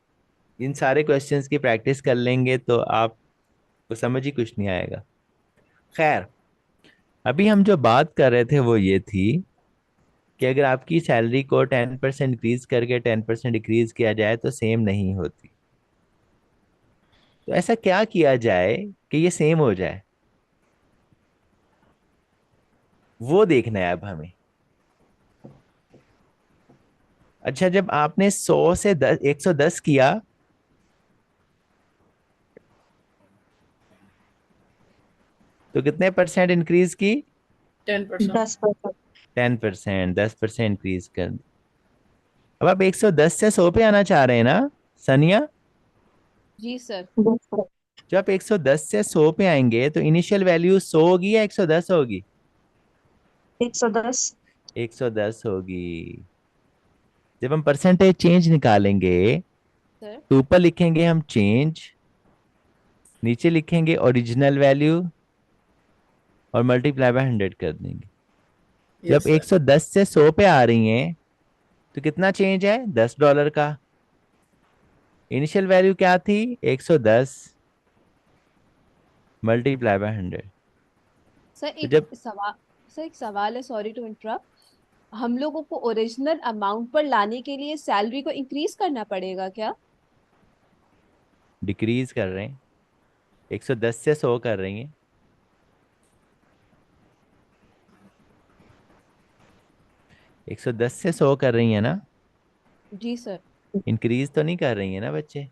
इन सारे क्वेश्चंस की प्रैक्टिस कर लेंगे तो आपको समझ ही कुछ नहीं आएगा। खैर, अभी हम जो बात कर रहे थे वो ये थी कि अगर आपकी सैलरी को 10% इंक्रीज करके 10% डिक्रीज किया जाए तो सेम नहीं होती। तो ऐसा क्या किया जाए कि ये सेम हो जाए, वो देखना है अब हमें। अच्छा, जब आपने 100 से 110 किया तो कितने परसेंट इंक्रीज की? 10%। 10%। 10%, 10% इंक्रीज कर दी। अब आप 110 से 100 पे आना चाह रहे हैं ना सनिया? जी सर। Yes sir. जब आप 110 से 100 पे आएंगे तो इनिशियल वैल्यू 100 होगी या 110 होगी? 110। 110 होगी। जब हम परसेंटेज चेंज निकालेंगे सर। तो ऊपर लिखेंगे हम चेंज, नीचे लिखेंगे ओरिजिनल वैल्यू और मल्टीप्लाई बाय 100 कर देंगे। जब यस सर। 110 से 100 पे आ रही हैं तो कितना चेंज है? $10 का। इनिशियल वैल्यू क्या थी? 110 मल्टीप्लाई बाय 100। सर तो एक जब सवाल, सर एक सवाल है, सॉरी टू इंटरप्ट। हम लोगों को ओरिजिनल अमाउंट पर लाने के लिए सैलरी को इंक्रीज करना पड़ेगा क्या? डिक्रीज कर रहे हैं, 110 से 100 कर रही हैं, 110 से 100 कर रही है ना, जी सर। इंक्रीज तो नहीं कर रही है ना बच्चे?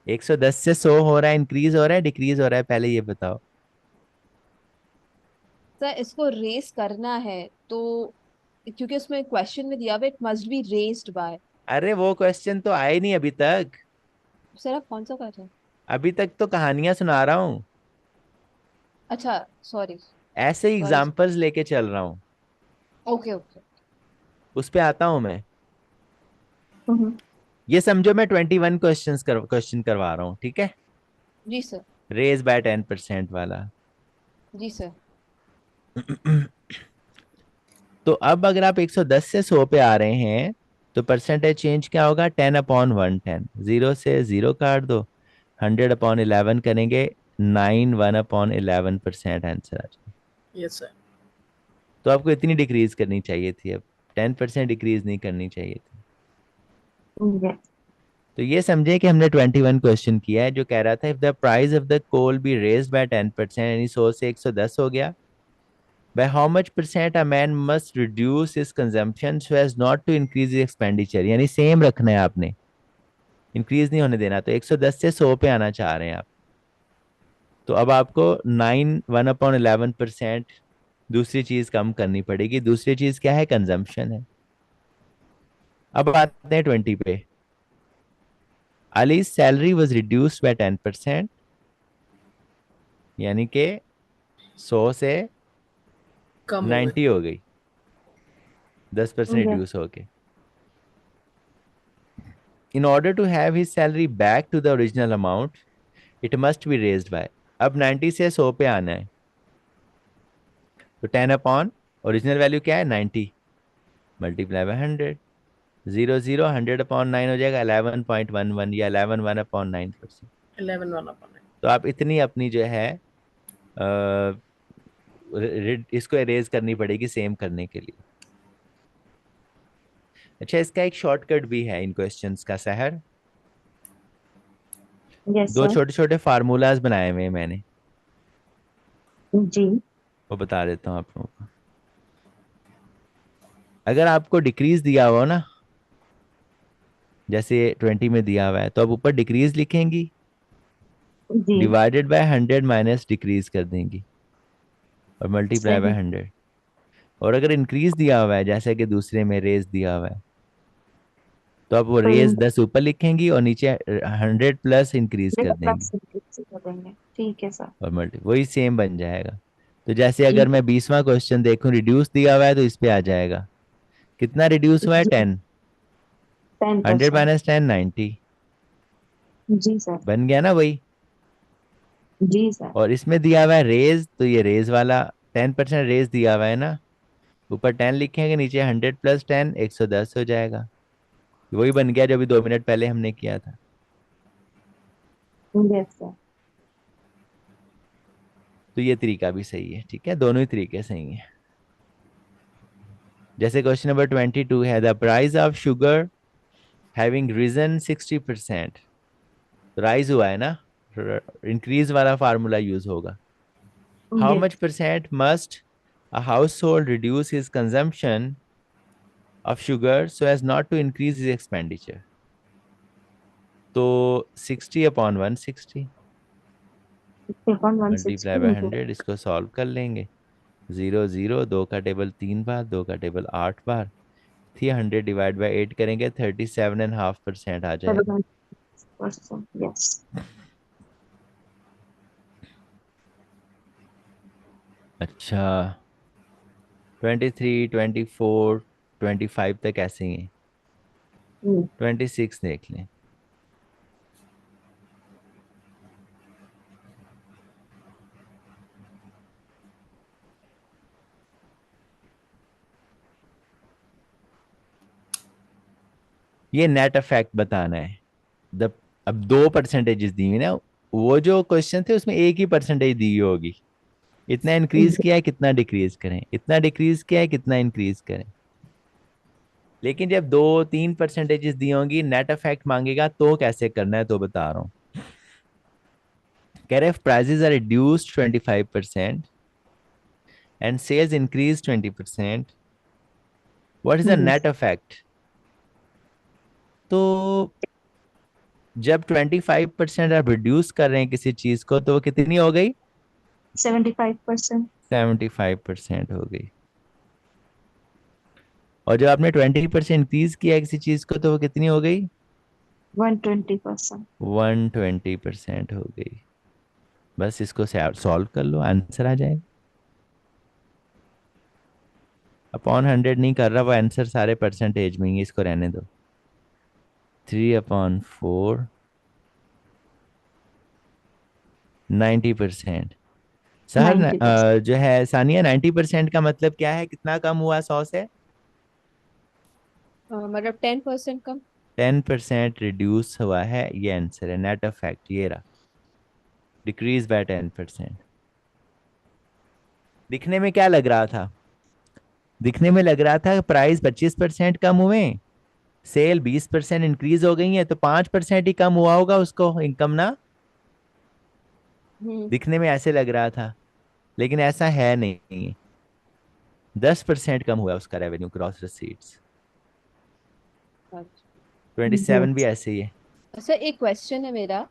110 से 100 हो रहा है, इंक्रीज हो रहा है डिक्रीज हो रहा है, पहले ये बताओ। सर इसको रेस करना है तो, क्योंकि उसमें क्वेश्चन में दिया हुआ it must be raised by. अरे वो क्वेश्चन तो आए नहीं अभी तक। सर आप कौन सा कर रहे हैं? अभी तक तो कहानियां सुना रहा हूँ, अच्छा, सॉरी। ऐसे ही सॉरी। एग्जाम्पल्स लेके चल रहा हूँ। Okay okay. उस पे आता हूँ मैं। हम्म। ये समझो मैं 21 क्वेश्चन करवा रहा हूँ, ठीक है? जी सर। रेज बाय 10% वाला। जी सर। तो अब अगर आप 110 से 100 पे आ रहे हैं तो परसेंटेज चेंज क्या होगा? 10/110, 0 से 0 काट दो, 100/11 करेंगे, 1/11% आंसर आ जाएगा। Yes sir. तो आपको इतनी डिक्रीज करनी चाहिए थी, अब 10% डिक्रीज नहीं करनी चाहिए थी। यस। तो ये समझे कि हमने 21 क्वेश्चन किया है जो कह रहा था if the price of the coal be raised by 10%, यानी 100 से 110 हो गया, by how much percent a man must reduce his consumption so as not to increase his expenditure, यानी सेम रखना है आपने, इंक्रीज नहीं होने देना। तो 110 से 100 पे आना चाह रहे हैं आप, तो अब आपको 1/11% दूसरी चीज कम करनी पड़ेगी। दूसरी चीज क्या है? कंजम्पशन है। अब आते हैं 20 पे। Ali's salary was reduced by 10%, यानी कि 100 से कम हो 90 हो गई, 10% Yes. रिड्यूस होके. In order to have his salary back to the original amount, it must be raised by. अब 90 से 100 पे आना है, तो 10 अपॉन ओरिजिनल वैल्यू क्या है 90 मल्टीप्लाई बाय 100. 0 100 अपॉन 9 हो जाएगा 11.11 या 11 अपॉन 9%. 11 1 upon 9. तो आप इतनी अपनी जो है इसको एरेज करनी पड़ेगी सेम करने के लिए. अच्छा, इसका एक शॉर्टकट भी है इन क्वेश्चंस का सहर. Yes, दो sir. छोटे छोटे फार्मूलाज बनाए हुए हैं मैंने, जी. वो बता देता हूँ आप लोगों को. अगर आपको डिक्रीज दिया हुआ हो ना, जैसे 20 में दिया हुआ है, तो आप ऊपर डिक्रीज लिखेंगी, जी. डिवाइडेड बाय 100 माइनस डिक्रीज कर देंगी और मल्टीप्लाई बाय सही. 100. और अगर इंक्रीज दिया हुआ है जैसे कि दूसरे में रेज दिया हुआ है, तो आप वो रेज 10 ऊपर लिखेंगी और नीचे 100 प्लस इंक्रीज कर देंगी कर देंगे. ठीक है सर. और मल्टी वही सेम बन जाएगा. तो जैसे अगर मैं 20वां क्वेश्चन देखूं, रिड्यूस दिया हुआ है तो इस पे आ जाएगा. कितना रिड्यूस हुआ है? 10. 100 10%. माइनस 10 90. जी सर. बन गया ना वही. जी सर. और इसमें दिया हुआ है रेज, तो ये रेज वाला 10% रेज दिया हुआ है ना, ऊपर 10 लिखेंगे, नीचे 100 प्लस 10 110 हो जाएगा. वही बन गया जो अभी 2 मिनट पहले हमने किया था. Yes sir. तो ये तरीका भी सही है. ठीक है, दोनों ही तरीके सही हैं. जैसे क्वेश्चन नंबर 22 है, the price of sugar having risen 60%. Rise हुआ है ना, इंक्रीज वाला फार्मूला यूज होगा. How much percent must a household reduce his consumption of sugar so as not to increase his expenditure. तो 60 अपॉन 160 मल्टीप्लाई बाय 100. इसको सॉल्व कर लेंगे. 0 0, 2 का टेबल 3 बार, 2 का टेबल 8 बार. 300 डिवाइड बाय 8 करेंगे 37.5% आ जाएगा. यस. अच्छा, 23 24 25 तक ऐसे ही है. 26 देख लें. ये नेट इफेक्ट बताना है. अब 2 परसेंटेजेस दी हुई ना, वो जो क्वेश्चन थे उसमें एक ही परसेंटेज दी होगी. इतना इंक्रीज किया है, कितना डिक्रीज करें, इतना डिक्रीज किया है, कितना इंक्रीज करें. लेकिन जब 2 3 परसेंटेजेस दी होंगी, नेट इफेक्ट मांगेगा, तो कैसे करना है तो बता रहा हूँ. कह रहे if prices are reduced 25% and sales increase 20%, what is the net effect? तो जब 25% आप रिड्यूस कर रहे हैं किसी चीज को, तो वो कितनी हो गई? 75%. 75% हो गई. और जब आपने 20% इंक्रीज किया किसी चीज को, तो वो कितनी हो गई? 120%. 120% हो गई. बस इसको सॉल्व कर लो, आंसर आ जाएगा. अपॉन 100 नहीं कर रहा, वो आंसर सारे परसेंटेज में ही है, इसको रहने दो. 3 अपॉन 4 90%. सहर 90%. जो है सानिया, 90% का मतलब क्या है? कितना कम हुआ 100 से? मतलब 10% कम. 10% रिड्यूस हुआ है, ये आंसर है. नेट इफेक्ट ये रहा, डिक्रीज बाय 10%. दिखने में क्या लग रहा था? दिखने में लग रहा था प्राइस 25% कम हुए, सेल 20% इंक्रीज हो गई है, तो 5% ही कम हुआ होगा उसको इनकम ना. दिखने में ऐसे लग रहा था, लेकिन ऐसा है नहीं. 10% कम हुआ उसका रेवेन्यू क्रॉस रिसीट्स. 27 भी ऐसे ही है. सर एक क्वेश्चन है मेरा.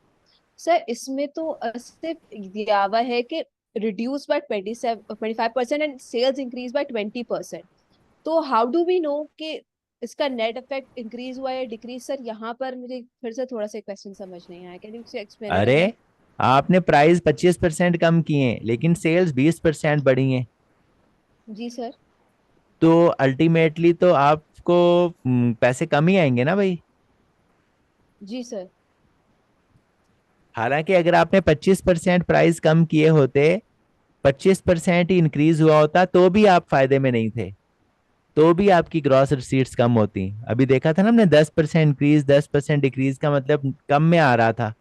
सर इसमें तो सिर्फ दिया हुआ है कि reduce by 25% and sales increase by 20%. तो हाउ डू वी नो कि इसका नेट इफेक्ट इंक्रीज हुआ या डिक्रीज? सर यहाँ पर मुझे फिर से थोड़ा सा क्वेश्चन समझ नहीं आया, कैन यू एक्सप्लेन इट अरे अगेन? आपने प्राइस 25% कम किए लेकिन सेल्स 20% बढ़ी हैं, जी सर। तो अल्टीमेटली तो आपको पैसे कम ही आएंगे ना भाई। जी सर। हालांकि अगर आपने 25% प्राइस कम किए होते, 25% ही इंक्रीज हुआ होता, तो भी आप फायदे में नहीं थे, तो भी आपकी ग्रॉस रिसीट्स कम होती। अभी देखा था ना हमने, 10% इंक्रीज 10% डिक्रीज का मतलब कम में आ रहा था।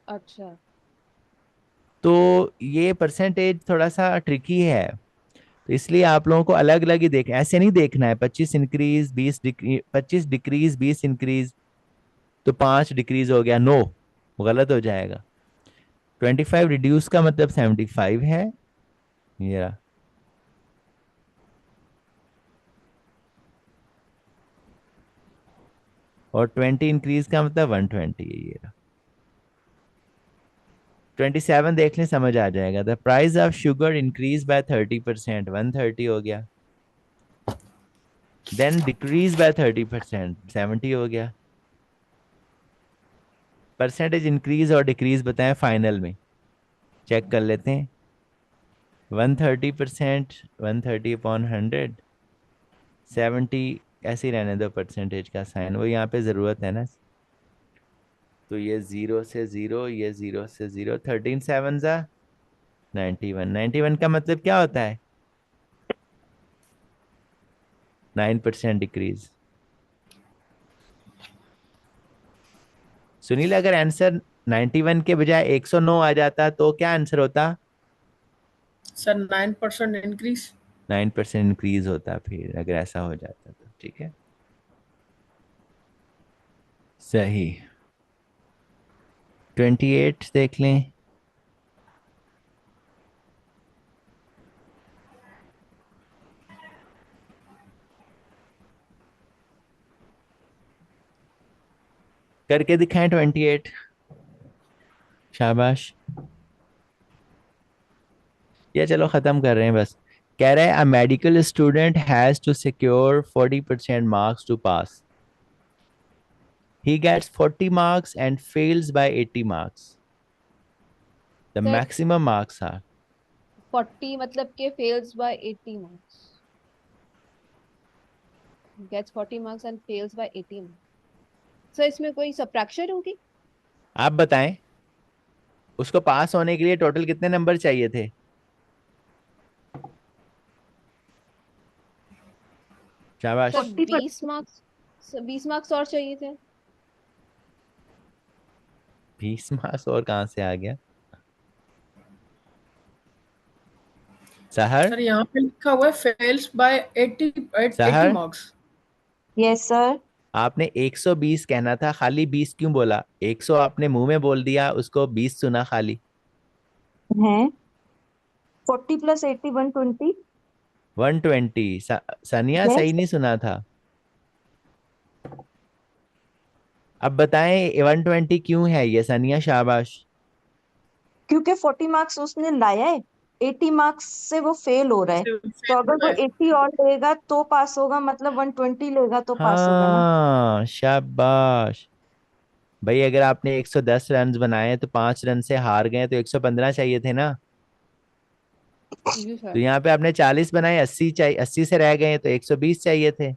अच्छा। तो ये परसेंटेज थोड़ा सा ट्रिकी है, तो इसलिए आप लोगों को अलग अलग ही देख, ऐसे नहीं देखना है 25 इंक्रीज 20 डिक्रीज, 25 डिक्रीज 20 इंक्रीज तो 5 डिक्रीज हो गया, नो, गलत हो जाएगा। 25 रिड्यूस का मतलब 75 है, ये रहा। और 20 इंक्रीज का मतलब 120 है, ये रहा। 27 देख लें, समझ आ जाएगा। The price of sugar increase by 30%, 130 हो गया। देन डिक्रीज बाय 30%, 70 हो गया। परसेंटेज इंक्रीज और डिक्रीज बताएं फाइनल में, चेक कर लेते हैं। 130%, 130 अपॉन 100, 70, ऐसे ही रहने दो परसेंटेज का साइन, वो यहाँ पे ज़रूरत है ना। तो ये 0 से 0, ये 0 से 0, 13 7 जा 91, 91 का मतलब क्या होता है? 9% डिक्रीज। सुनील, अगर आंसर 91 के बजाय 109 आ जाता तो क्या आंसर होता? Sir 9% increase. 9% इंक्रीज होता फिर, अगर ऐसा हो जाता तो। ठीक है, सही। 28 देख लें। करके दिखाएं 28, शाबाश। या चलो खत्म कर रहे हैं बस। कह रहा है a medical student has to secure 40% marks to pass. He gets 40 marks and fails by 80 marks. The sir maximum marks are 40 मतलब के fails by 80 marks, gets 40 marks and fails by 80 marks. Sir इसमें कोई सबट्रैक्शन होगी? आप बताएं, उसको पास होने के लिए टोटल कितने नंबर चाहिए थे? शाबाश। सर 40%। 20 मार्क्स, 20 मार्क्स और चाहिए थे। 20 मार्क्स और कहाँ से आ गया? सहर, सर यहाँ पे लिखा हुआ है फेल्स बाय 80 सहर, मार्क्स। Yes sir. आपने 120 कहना था, खाली 20 क्यों बोला? 100 आपने मुंह में बोल दिया, उसको 20 सुना खाली। है 40 + 80 120। 120। सनिया सही यस, नहीं सुना था। अब बताएं 120 क्यों है ये, सनिया शाबाश। क्योंकि 40 मार्क्स उसने लाया है, 80 मार्क्स से वो फेल हो रहा है। तो फेल अगर हुआ वो है। 80 और लेगा तो पास होगा, मतलब 120 लेगा तो पास होगा ना। हाँ शाबाश। भाई अगर आपने 110 रन बनाए तो 5 रन से हार गए तो 115 चाहिए थे ना। जी तो सर। यहाँ पे आपने 40 बनाए, 80 चाहिए, 80 से रह गए तो 120 चाहिए थे।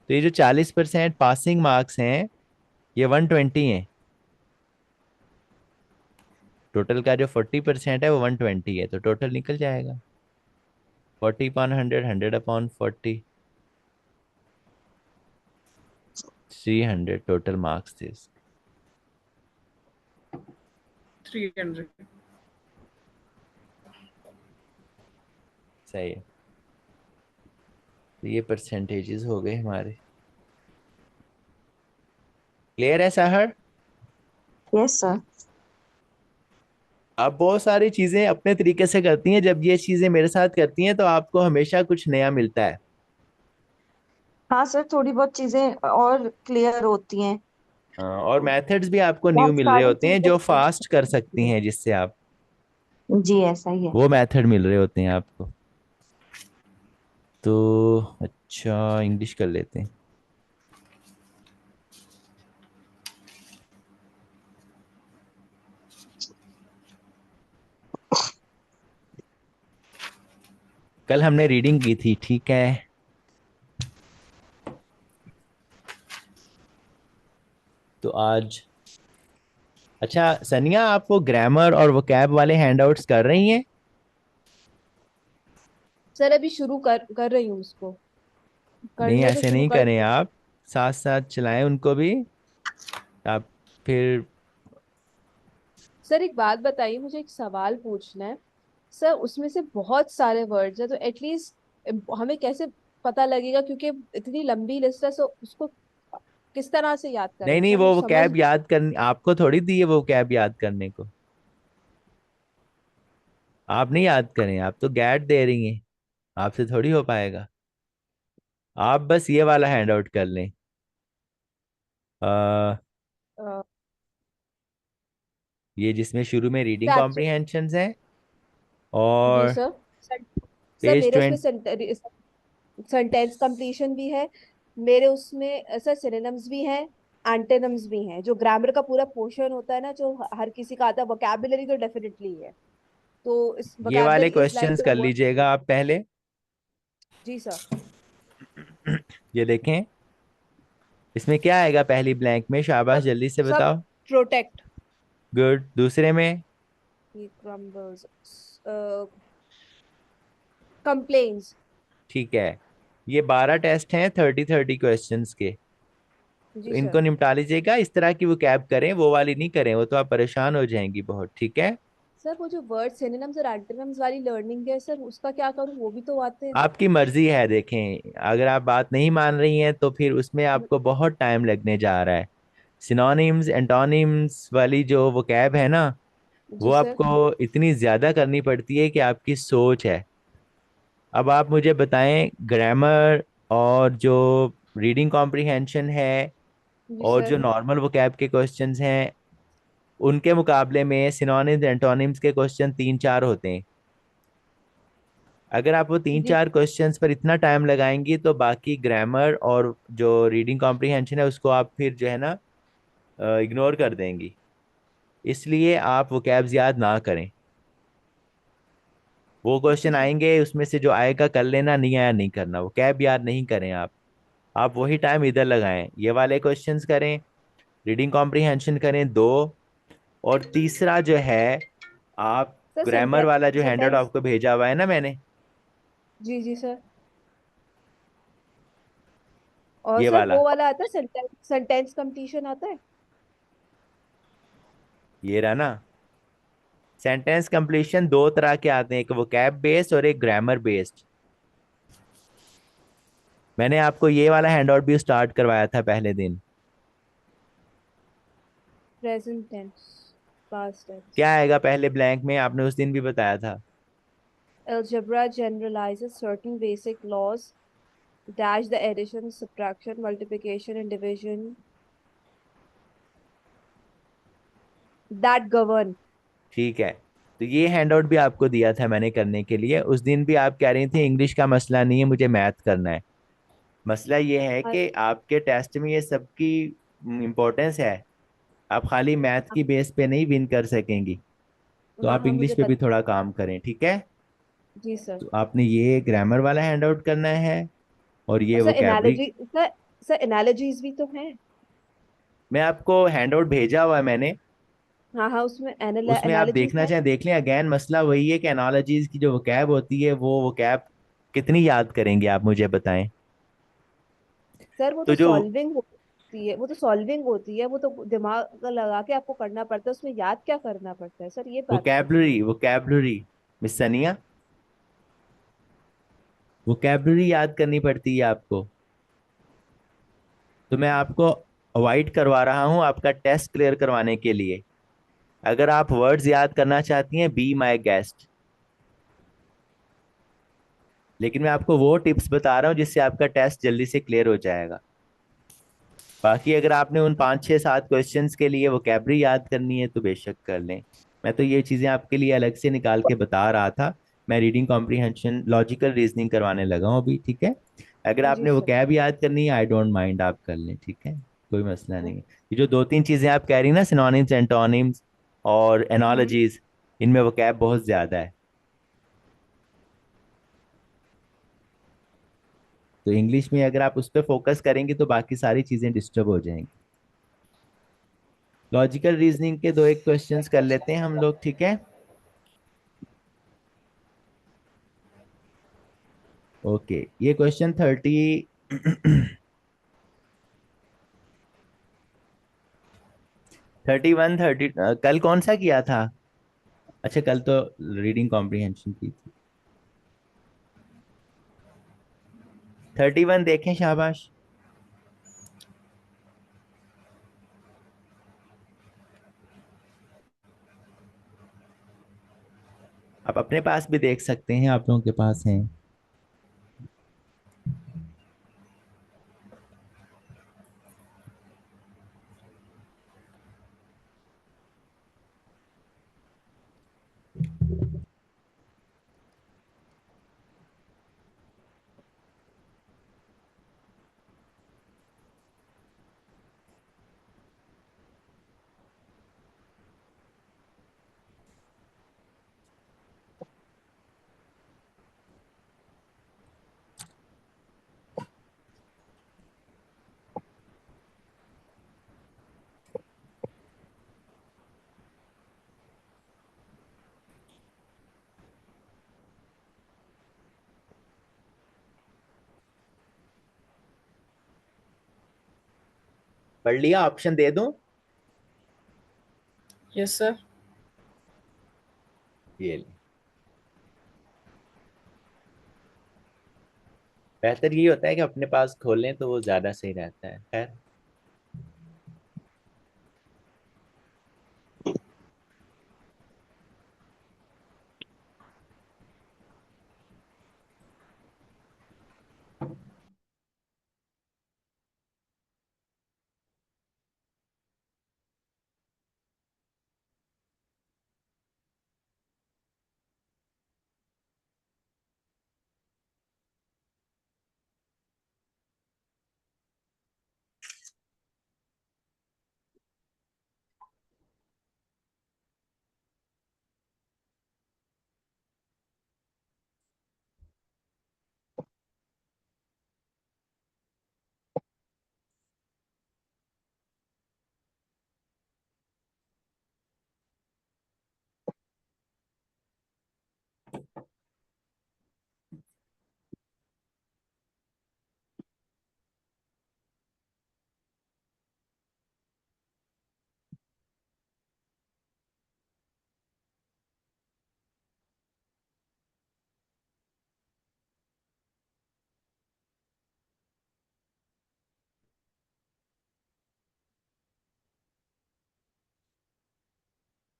तो ये जो 40% पासिंग मार्क्स हैं, ये 120 हैं। टोटल का जो 40% है वो 120 है, तो टोटल निकल जाएगा 40 अपॉन 100, 100 अपॉन 40, 300 टोटल मार्क्स थे इसके। 300। सही है। तो ये परसेंटेजेस हो गए हमारे। क्लियर है सहर? Yes sir. आप बहुत सारी चीजें अपने तरीके से करती हैं, जब ये चीजें मेरे साथ करती हैं तो आपको हमेशा कुछ नया मिलता है। हाँ सर, थोड़ी बहुत चीजें और क्लियर होती हैं। और मेथड्स भी आपको न्यू बहुत मिल रहे सारी होते हैं जो चीजें। फास्ट कर सकती हैं, जिससे आप, जी ऐसा ही है। वो मेथड मिल रहे होते हैं आपको। तो अच्छा इंग्लिश कर लेते हैं। कल हमने रीडिंग की थी, ठीक है। तो आज अच्छा सनिया, आप वो ग्रामर और वोकैब वाले हैंडआउट्स कर रही हैं? सर अभी शुरू कर रही हूँ उसको, नहीं, करने तो ऐसे शुरू नहीं कर करें दिया। आप, साथ साथ चलाएं उनको भी आप। फिर सर एक बात बताइए, मुझे एक सवाल पूछना है। सर उसमें से बहुत सारे वर्ड्स है, तो एटलीस्ट हमें कैसे पता लगेगा, क्योंकि इतनी लंबी लिस्ट है, सो उसको किस तरह से याद नहीं करें नहीं, सर, वो मुझे समझ वोकैब याद करने आपको थोड़ी दी है, वो वोकैब याद करने को। आप नहीं याद करें, आप तो गैट दे रही हैं, आपसे थोड़ी हो पाएगा। आप बस ये वाला हैंड आउट कर लें। आ, ये जिसमें शुरू में रीडिंग स्टैचू। कॉम्प्रिहेंशन है जी और सर। सर, सर पेज मेरे उसमें 20। सेंटेंस कंप्लीशन भी है, मेरे उसमें सर सिनोनिम्स भी हैं, एंटोनिम्स भी हैं, जो ग्रामर का पूरा पोर्शन होता है ना, जो हर किसी का आता है। वोकैबुलरी तो डेफिनेटली है, तो इस ये वाले vocabulary is like questions the कर वर्ड। लीजिएगा आप पहले। जी सर। ये देखें, इसमें क्या आएगा पहली ब्लैंक में, शाबाश सब जल्दी से सब बताओ। प्रोटेक्ट। गुड। दूसरे में? ही क्रम्बल्स, कंप्लेन्स। ठीक है। ये 12 टेस्ट हैं 30-30 क्वेश्चंस के। तो जी सर। इनको निपटा लीजिएगा, इस तरह की वो कैब करें, वो वाली नहीं करें, वो तो आप परेशान हो जाएंगी बहुत, ठीक है। सर वो जो वर्ड सिनोनिम्स और एंटोनिम्स वाली लर्निंग है सर, उसका क्या करूँ, वो भी तो आते हैं। आपकी मर्जी है, देखें अगर आप बात नहीं मान रही हैं तो फिर उसमें आपको बहुत टाइम लगने जा रहा है। सिनोनिम्स एंटोनिम्स वाली जो वो कैब है ना, वो जी सर। आपको इतनी ज्यादा करनी पड़ती है कि आपकी सोच है। अब आप मुझे बताएं, ग्रामर और जो रीडिंग कॉम्प्रिहेंशन है जी और जो सर। नॉर्मल वोकैब के क्वेश्चंस हैं, उनके मुकाबले में सिनोनिम्स एंटोनिम्स के क्वेश्चन 3-4 होते हैं। अगर आप वो तीन जी चार क्वेश्चंस पर इतना टाइम लगाएंगी तो बाकी ग्रामर और जो रीडिंग कॉम्प्रिहेंशन है उसको आप फिर जो है ना इग्नोर कर देंगी। इसलिए आप वोकैब्स याद ना करें। वो क्वेश्चन जी आएंगे, उसमें से जो आएगा कर लेना, नहीं आया नहीं करना, वो कैब याद नहीं करें आप वही टाइम इधर लगाएं, ये वाले क्वेश्चंस करें, रीडिंग कॉम्प्रिहेंशन करें दो, और तीसरा जो है आप सर। ग्रामर वाला जो हैंडआउट सेंटेंस। आपको भेजा हुआ है ना मैंने, जी जी सर। और ये सर वाला, वो वाला आता है, सेंटेंस सेंटेंस कंप्लीशन आता है। ये रहा ना। सेंटेंस कंप्लीशन दो तरह के आते हैं, एक वोकैब बेस्ड और एक ग्रामर बेस्ड। मैंने आपको ये वाला हैंडआउट भी स्टार्ट करवाया था पहले दिन। Present tense, past tense. क्या आएगा पहले ब्लैंक में, आपने उस दिन भी बताया था। Algebra generalizes certain basic laws, dash the addition, subtraction, multiplication, and division that govern. ठीक है, तो ये हैंडआउट भी आपको दिया था मैंने करने के लिए। उस दिन भी आप कह रही थी इंग्लिश का मसला नहीं है, मुझे मैथ करना है। मसला ये है हाँ, कि आपके टेस्ट में ये सबकी इम्पोर्टेंस है। आप खाली मैथ की बेस पे नहीं विन कर सकेंगी, तो हाँ आप हाँ, इंग्लिश मुझे पे भी पता। थोड़ा काम करें, ठीक है। जी सर। तो आपने ये ग्रामर वाला हैंडआउट करना है और और ये sir vocabulary. Analogy sir, sir analogies भी तो हैं। मैं आपको हैंडआउट भेजा हुआ है मैंने, हाँ हाँ, उसमें उसमें आप एनालॉजीज देखना है। चाहें देख लें। अगेन मसला वही है कि एनालॉजीज की जो वोकैब होती है, वो वोकैब कितनी याद करेंगे आप मुझे बताएं। सर वो तो तो जो सॉल्विंग होती है, वो तो सॉल्विंग होती है, वो तो दिमाग लगा के आपको करना पड़ता है, उसमें याद क्या करना पड़ता है सर, ये बात कीजिए। वोकैबलरी मिस सनिया, वोकैबलरी याद करनी पड़ती है आपको। तो मैं आपको अवॉइड करवा रहा हूँ आपका टेस्ट क्लियर करवाने के लिए। अगर आप वर्ड्स याद करना चाहती हैं, बी माई गेस्ट। लेकिन मैं आपको वो टिप्स बता रहा हूँ जिससे आपका टेस्ट जल्दी से क्लियर हो जाएगा। बाकी अगर आपने उन 5 6 7 क्वेश्चंस के लिए वोकैबलरी याद करनी है तो बेशक कर लें। मैं तो ये चीज़ें आपके लिए अलग से निकाल के बता रहा था मैं रीडिंग कॉम्प्रिहेंशन लॉजिकल रीजनिंग करवाने लगा हूँ अभी, ठीक है। अगर जी आपने वो सर। कैब याद करनी है, आई डोंट माइंड, आप कर लें, ठीक है, कोई मसला नहीं है। ये जो दो तीन चीजें आप कह रही ना, सिनोनिम्स, एंटोनिम्स और एनालॉजीज, इनमें वो कैब बहुत ज्यादा है। तो इंग्लिश में अगर आप उस पर फोकस करेंगे तो बाकी सारी चीजें डिस्टर्ब हो जाएंगी। लॉजिकल रीजनिंग के दो एक क्वेश्चंस कर लेते हैं हम लोग, ठीक है। ओके, ये क्वेश्चन 31 30, कल कौन सा किया था? अच्छा, कल तो रीडिंग कॉम्प्रिहेंशन की थी। 31 देखें, शाबाश। आप अपने पास भी देख सकते हैं, आप लोगों के पास है। पढ़ लिया? ऑप्शन दे दूं? Yes sir. ये ले। बेहतर ये होता है कि अपने पास खोलें तो वो ज्यादा सही रहता है, खैर।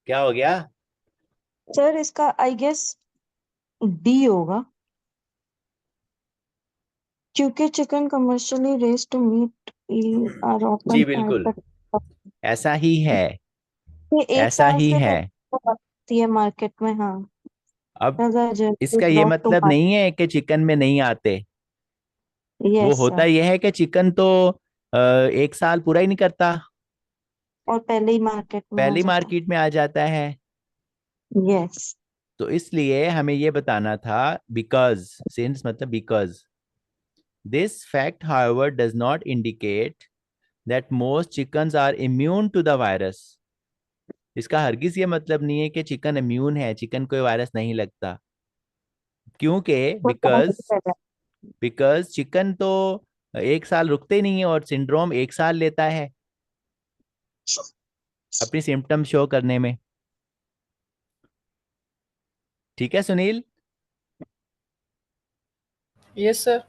क्या हो गया? सर इसका आई गेस डी होगा, क्योंकि chicken commercially raised to meat are जी ऑफन बिल्कुल, ऐसा ही है, ये एक ऐसा साल ही से है। आती है मार्केट में। हाँ, अब जनरली इसका ये ब्रॉट टू मतलब नहीं है कि चिकन में नहीं आते। मार्केट। वो यस होता सर। यह है कि चिकन तो एक साल पूरा ही नहीं करता, और पहले ही मार्केट में आ पहली जाता मार्केट में आ जाता है। है। यस। तो इसलिए हमें ये बताना था, बिकॉज, सिंस मतलब because, this fact however does not indicate that most chickens are immune to the virus. इसका हरगिज ये मतलब नहीं है कि चिकन इम्यून है, चिकन कोई वायरस नहीं लगता। क्योंकि वो बिकॉज, पहले कर रहा चिकन तो एक साल रुकते ही नहीं है, और सिंड्रोम एक साल लेता है अपनी सिम्टम शो करने में। ठीक है सुनील, यस सर।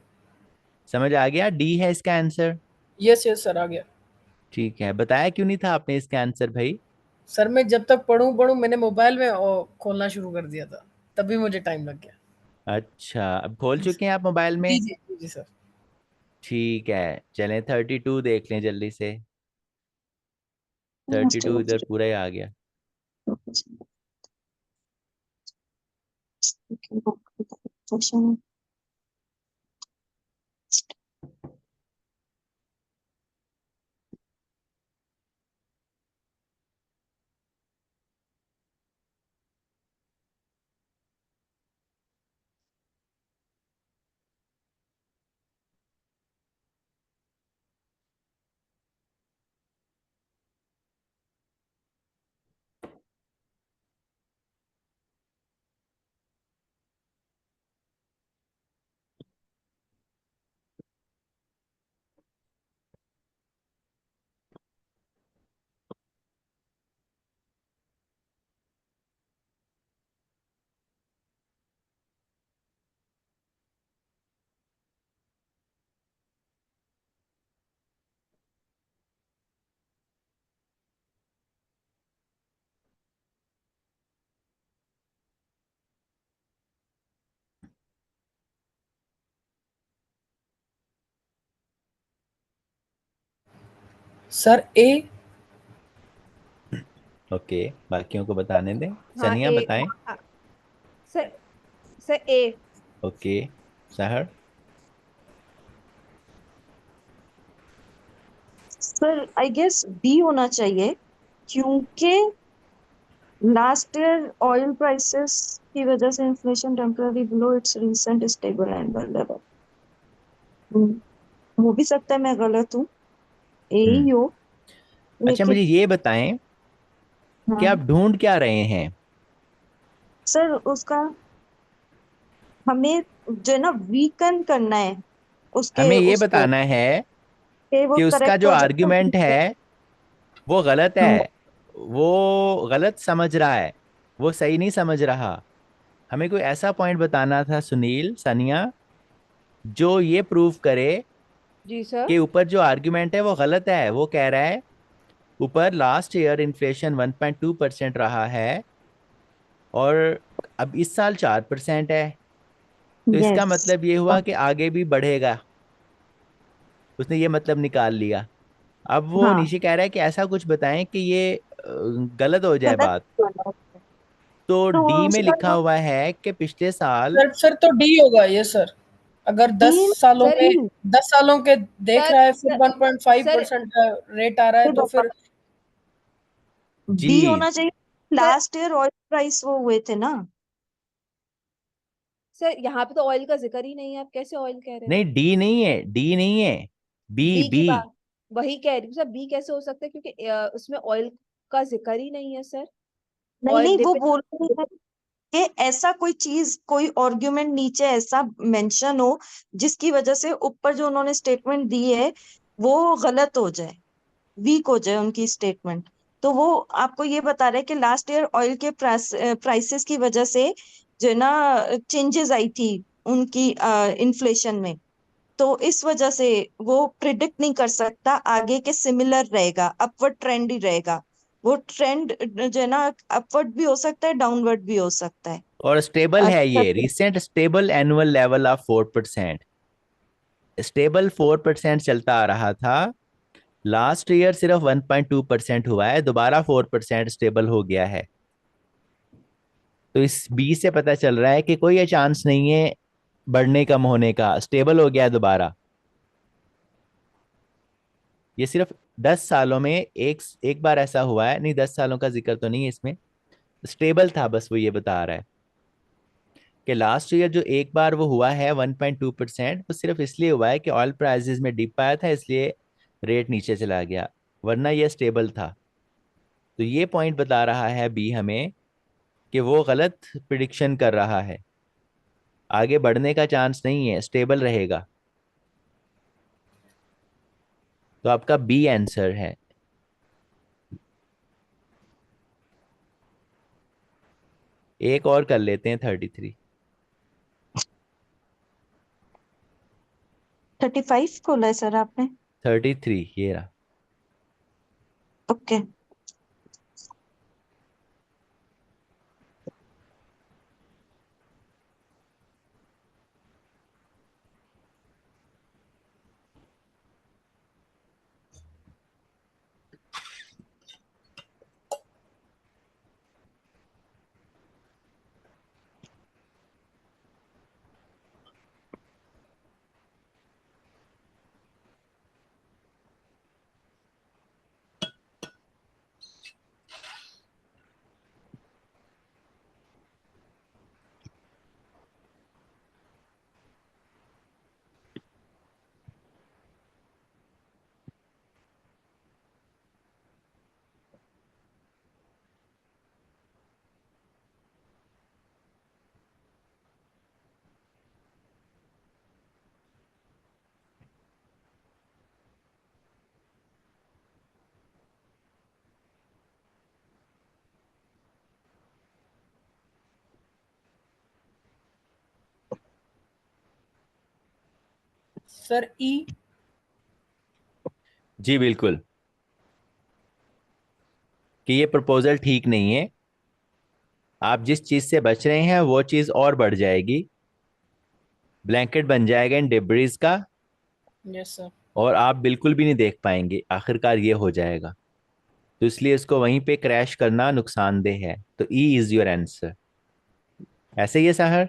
समझ आ गया? डी है इसका आंसर। यस यस सर, आ गया। ठीक है, बताया क्यों नहीं था आपने इसका आंसर भाई? सर मैं जब तक पढ़ूं पढ़ूं मैंने मोबाइल में खोलना शुरू कर दिया था, तभी मुझे टाइम लग गया। अच्छा, अब खोल जी चुके हैं आप मोबाइल जी में? जी जी जी सर। ठीक है, चलें 32 देख लें जल्दी से। 32 इधर है। पूरा ही आ गया। सर ए। ओके, बाकियों को बताने दें। हाँ सनिया ए। बताएं। हाँ, सर सर ए। ओके, सहर। सर आई गेस बी होना चाहिए, क्योंकि लास्ट ईयर ऑयल प्राइसेस की वजह से inflation temporary below it's recent stable annual level. हो भी सकता है मैं गलत हूँ, यही हम्म। हो, अच्छा, मुझे लेकिन ये बताएं कि आप हाँ ढूंढ क्या रहे हैं। सर उसका हमें जो है ना वीकन करना है, उसके हमें ये उसको बताना है कि वो कि उसका करेक्ट जो हो आर्ग्यूमेंट जाए। है वो गलत हाँ है, वो गलत समझ रहा है, वो सही नहीं समझ रहा। हमें कोई ऐसा पॉइंट बताना था सुनील, सनिया, जो ये प्रूव करे जी सर। कि ऊपर जो आर्ग्यूमेंट है वो गलत है। वो कह रहा है ऊपर लास्ट ईयर इन्फ्लेशन 1.2% रहा है और अब इस साल 4% है। तो इसका यस। मतलब ये हुआ कि आगे भी बढ़ेगा। उसने ये मतलब निकाल लिया। अब वो हाँ नीचे कह रहा है कि ऐसा कुछ बताएं कि ये गलत हो जाए गलत बात। बोला। तो डी तो में लिखा सर हुआ है कि पिछले साल। सर फिर तो डी होगा ये सर। अगर डी 10 सालों सर में, 10 सालों के देख सर रहा है, फिर सर 1.5% सर का रेट आ रहा है, तो फिर बी जी। होना चाहिए। Sir last year oil price वो हुए थे ना। सर यहाँ पे तो ऑयल का जिक्र ही नहीं है, आप कैसे ऑयल कह रहे हो? नहीं, डी नहीं है, डी नहीं है। बी, बी की बी। बात वही कह रही हूँ सर, बी कैसे हो सकता है क्योंकि उसमें ऑयल का जिक्र ही नहीं है सर। नहीं ऑयल नहीं, वो डिपेंड। बोल रही है कि ऐसा कोई चीज, कोई आर्ग्यूमेंट नीचे ऐसा मेंशन हो जिसकी वजह से ऊपर जो उन्होंने स्टेटमेंट दी है वो गलत हो जाए, वीक हो जाए उनकी स्टेटमेंट। तो वो आपको ये बता रहे हैं कि लास्ट ईयर ऑयल के प्राइसेस की वजह से जो है ना चेंजेस आई थी उनकी इन्फ्लेशन में। तो इस वजह से वो प्रिडिक्ट नहीं कर सकता आगे के सिमिलर रहेगा, अपवर्ड ट्रेंड ही रहेगा। वो ट्रेंड जो है ना अपवर्ड भी हो सकता है, डाउनवर्ड भी हो सकता है। और स्टेबल है, अच्छा ये recent stable annual level of 4%। Stable 4% चलता आ रहा था। लास्ट ईयर सिर्फ 1.2% हुआ है, दोबारा 4% स्टेबल हो गया है। तो इस बी से पता चल रहा है कि कोई चांस नहीं है बढ़ने कम होने का, स्टेबल हो गया है दोबारा। ये सिर्फ 10 सालों में एक एक बार ऐसा हुआ है, नहीं 10 सालों का जिक्र तो नहीं है इसमें। स्टेबल था, बस वो ये बता रहा है कि लास्ट ईयर जो एक बार वो हुआ है 1.2%, वो सिर्फ इसलिए हुआ है कि ऑयल प्राइसेस में डिप आया था, इसलिए रेट नीचे चला गया, वरना ये स्टेबल था। तो ये पॉइंट बता रहा है बी हमें कि वो गलत प्रिडिक्शन कर रहा है, आगे बढ़ने का चांस नहीं है, स्टेबल रहेगा। तो आपका बी आंसर है। एक और कर लेते हैं, 33। 35 खोला है सर आपने? 33 ये रहा। ओके। सर ई। जी बिल्कुल, कि ये प्रपोजल ठीक नहीं है, आप जिस चीज से बच रहे हैं वो चीज और बढ़ जाएगी, ब्लैंकेट बन जाएगा इन डिब्रीज का, यस सर। और आप बिल्कुल भी नहीं देख पाएंगे, आखिरकार ये हो जाएगा। तो इसलिए इसको वहीं पे क्रैश करना नुकसानदेह है। तो ई इज योर आंसर। ऐसे ही है साहर?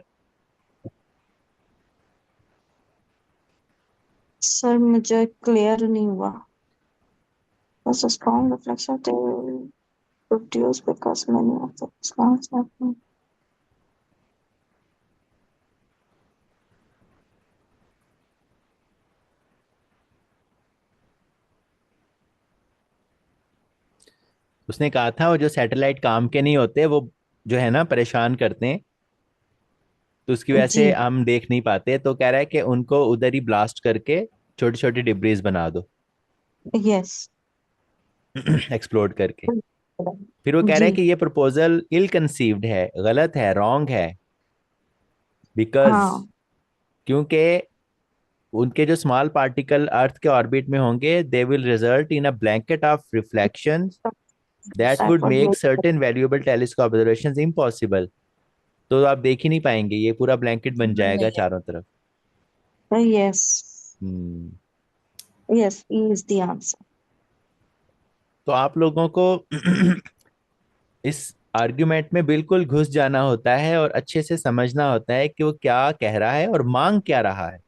सर मुझे क्लियर नहीं हुआ। बस strong reflection produce because many of the strong happen. उसने कहा था वो जो सैटेलाइट काम के नहीं होते वो जो है ना परेशान करते हैं, तो उसकी वजह जी। से हम देख नहीं पाते। तो कह रहा है कि उनको उधर ही ब्लास्ट करके छोटी छोटी डिब्रीज बना दो यस। एक्सप्लोड करके। फिर वो कह रहा जी। है कि ये प्रपोजल इल कंसीव्ड है, गलत है, रॉन्ग है, बिकॉज हाँ। क्योंकि उनके जो स्मॉल पार्टिकल अर्थ के ऑर्बिट में होंगे, they will result in a blanket of reflection that that would would make make. Certain valuable telescope observations impossible. तो आप देख ही नहीं पाएंगे, ये पूरा ब्लैंकेट बन जाएगा नहीं। चारों तरफ। Yes. Hmm. Yes, E is the answer. तो आप लोगों को इस आर्ग्यूमेंट में बिल्कुल घुस जाना होता है और अच्छे से समझना होता है कि वो क्या कह रहा है और मांग क्या रहा है।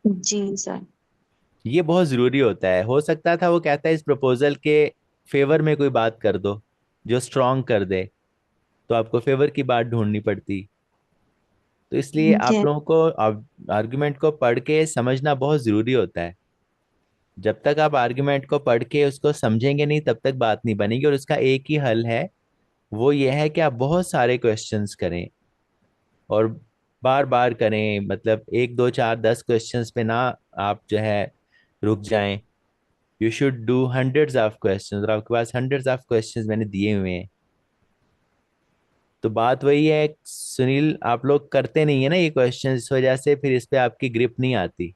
जी सर। ये बहुत जरूरी होता है। हो सकता था वो कहता है इस प्रपोजल के फेवर में कोई बात कर दो जो स्ट्रांग कर दे, तो आपको फेवर की बात ढूंढनी पड़ती। तो इसलिए आप ये लोगों को आर्ग्यूमेंट को पढ़ के समझना बहुत जरूरी होता है। जब तक आप आर्ग्यूमेंट को पढ़ के उसको समझेंगे नहीं तब तक बात नहीं बनेगी। और उसका एक ही हल है, वो ये है कि आप बहुत सारे क्वेश्चंस करें और बार बार करें। मतलब एक दो चार 10 क्वेश्चंस पे ना आप जो है रुक जाएं। You should do hundreds of questions, और आपके पास हंड्रेड्स ऑफ क्वेश्चंस मैंने दिए हुए हैं। तो बात वही है सुनील, आप लोग करते नहीं है ना ये क्वेश्चंस, इस वजह से फिर इस पे आपकी ग्रिप नहीं आती।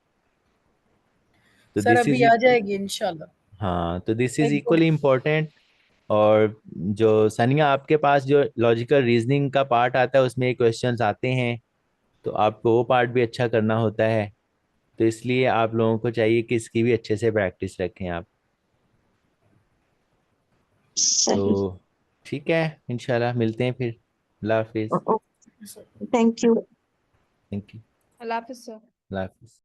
तो सर दिस अभी इज, आ जाएगी इंशाल्लाह। हाँ तो दिस इज एक दो। Equally important. और जो सनिया आपके पास जो लॉजिकल रीजनिंग का पार्ट आता है उसमें क्वेश्चंस आते हैं, तो आपको वो पार्ट भी अच्छा करना होता है। तो इसलिए आप लोगों को चाहिए कि इसकी भी अच्छे से प्रैक्टिस रखें आप। सही। तो ठीक है, इंशाल्लाह मिलते हैं फिर। अल्लाह हाफिज। Thank you. Thank you. अल्लाह हाफिज सर। अल्लाह हाफिज।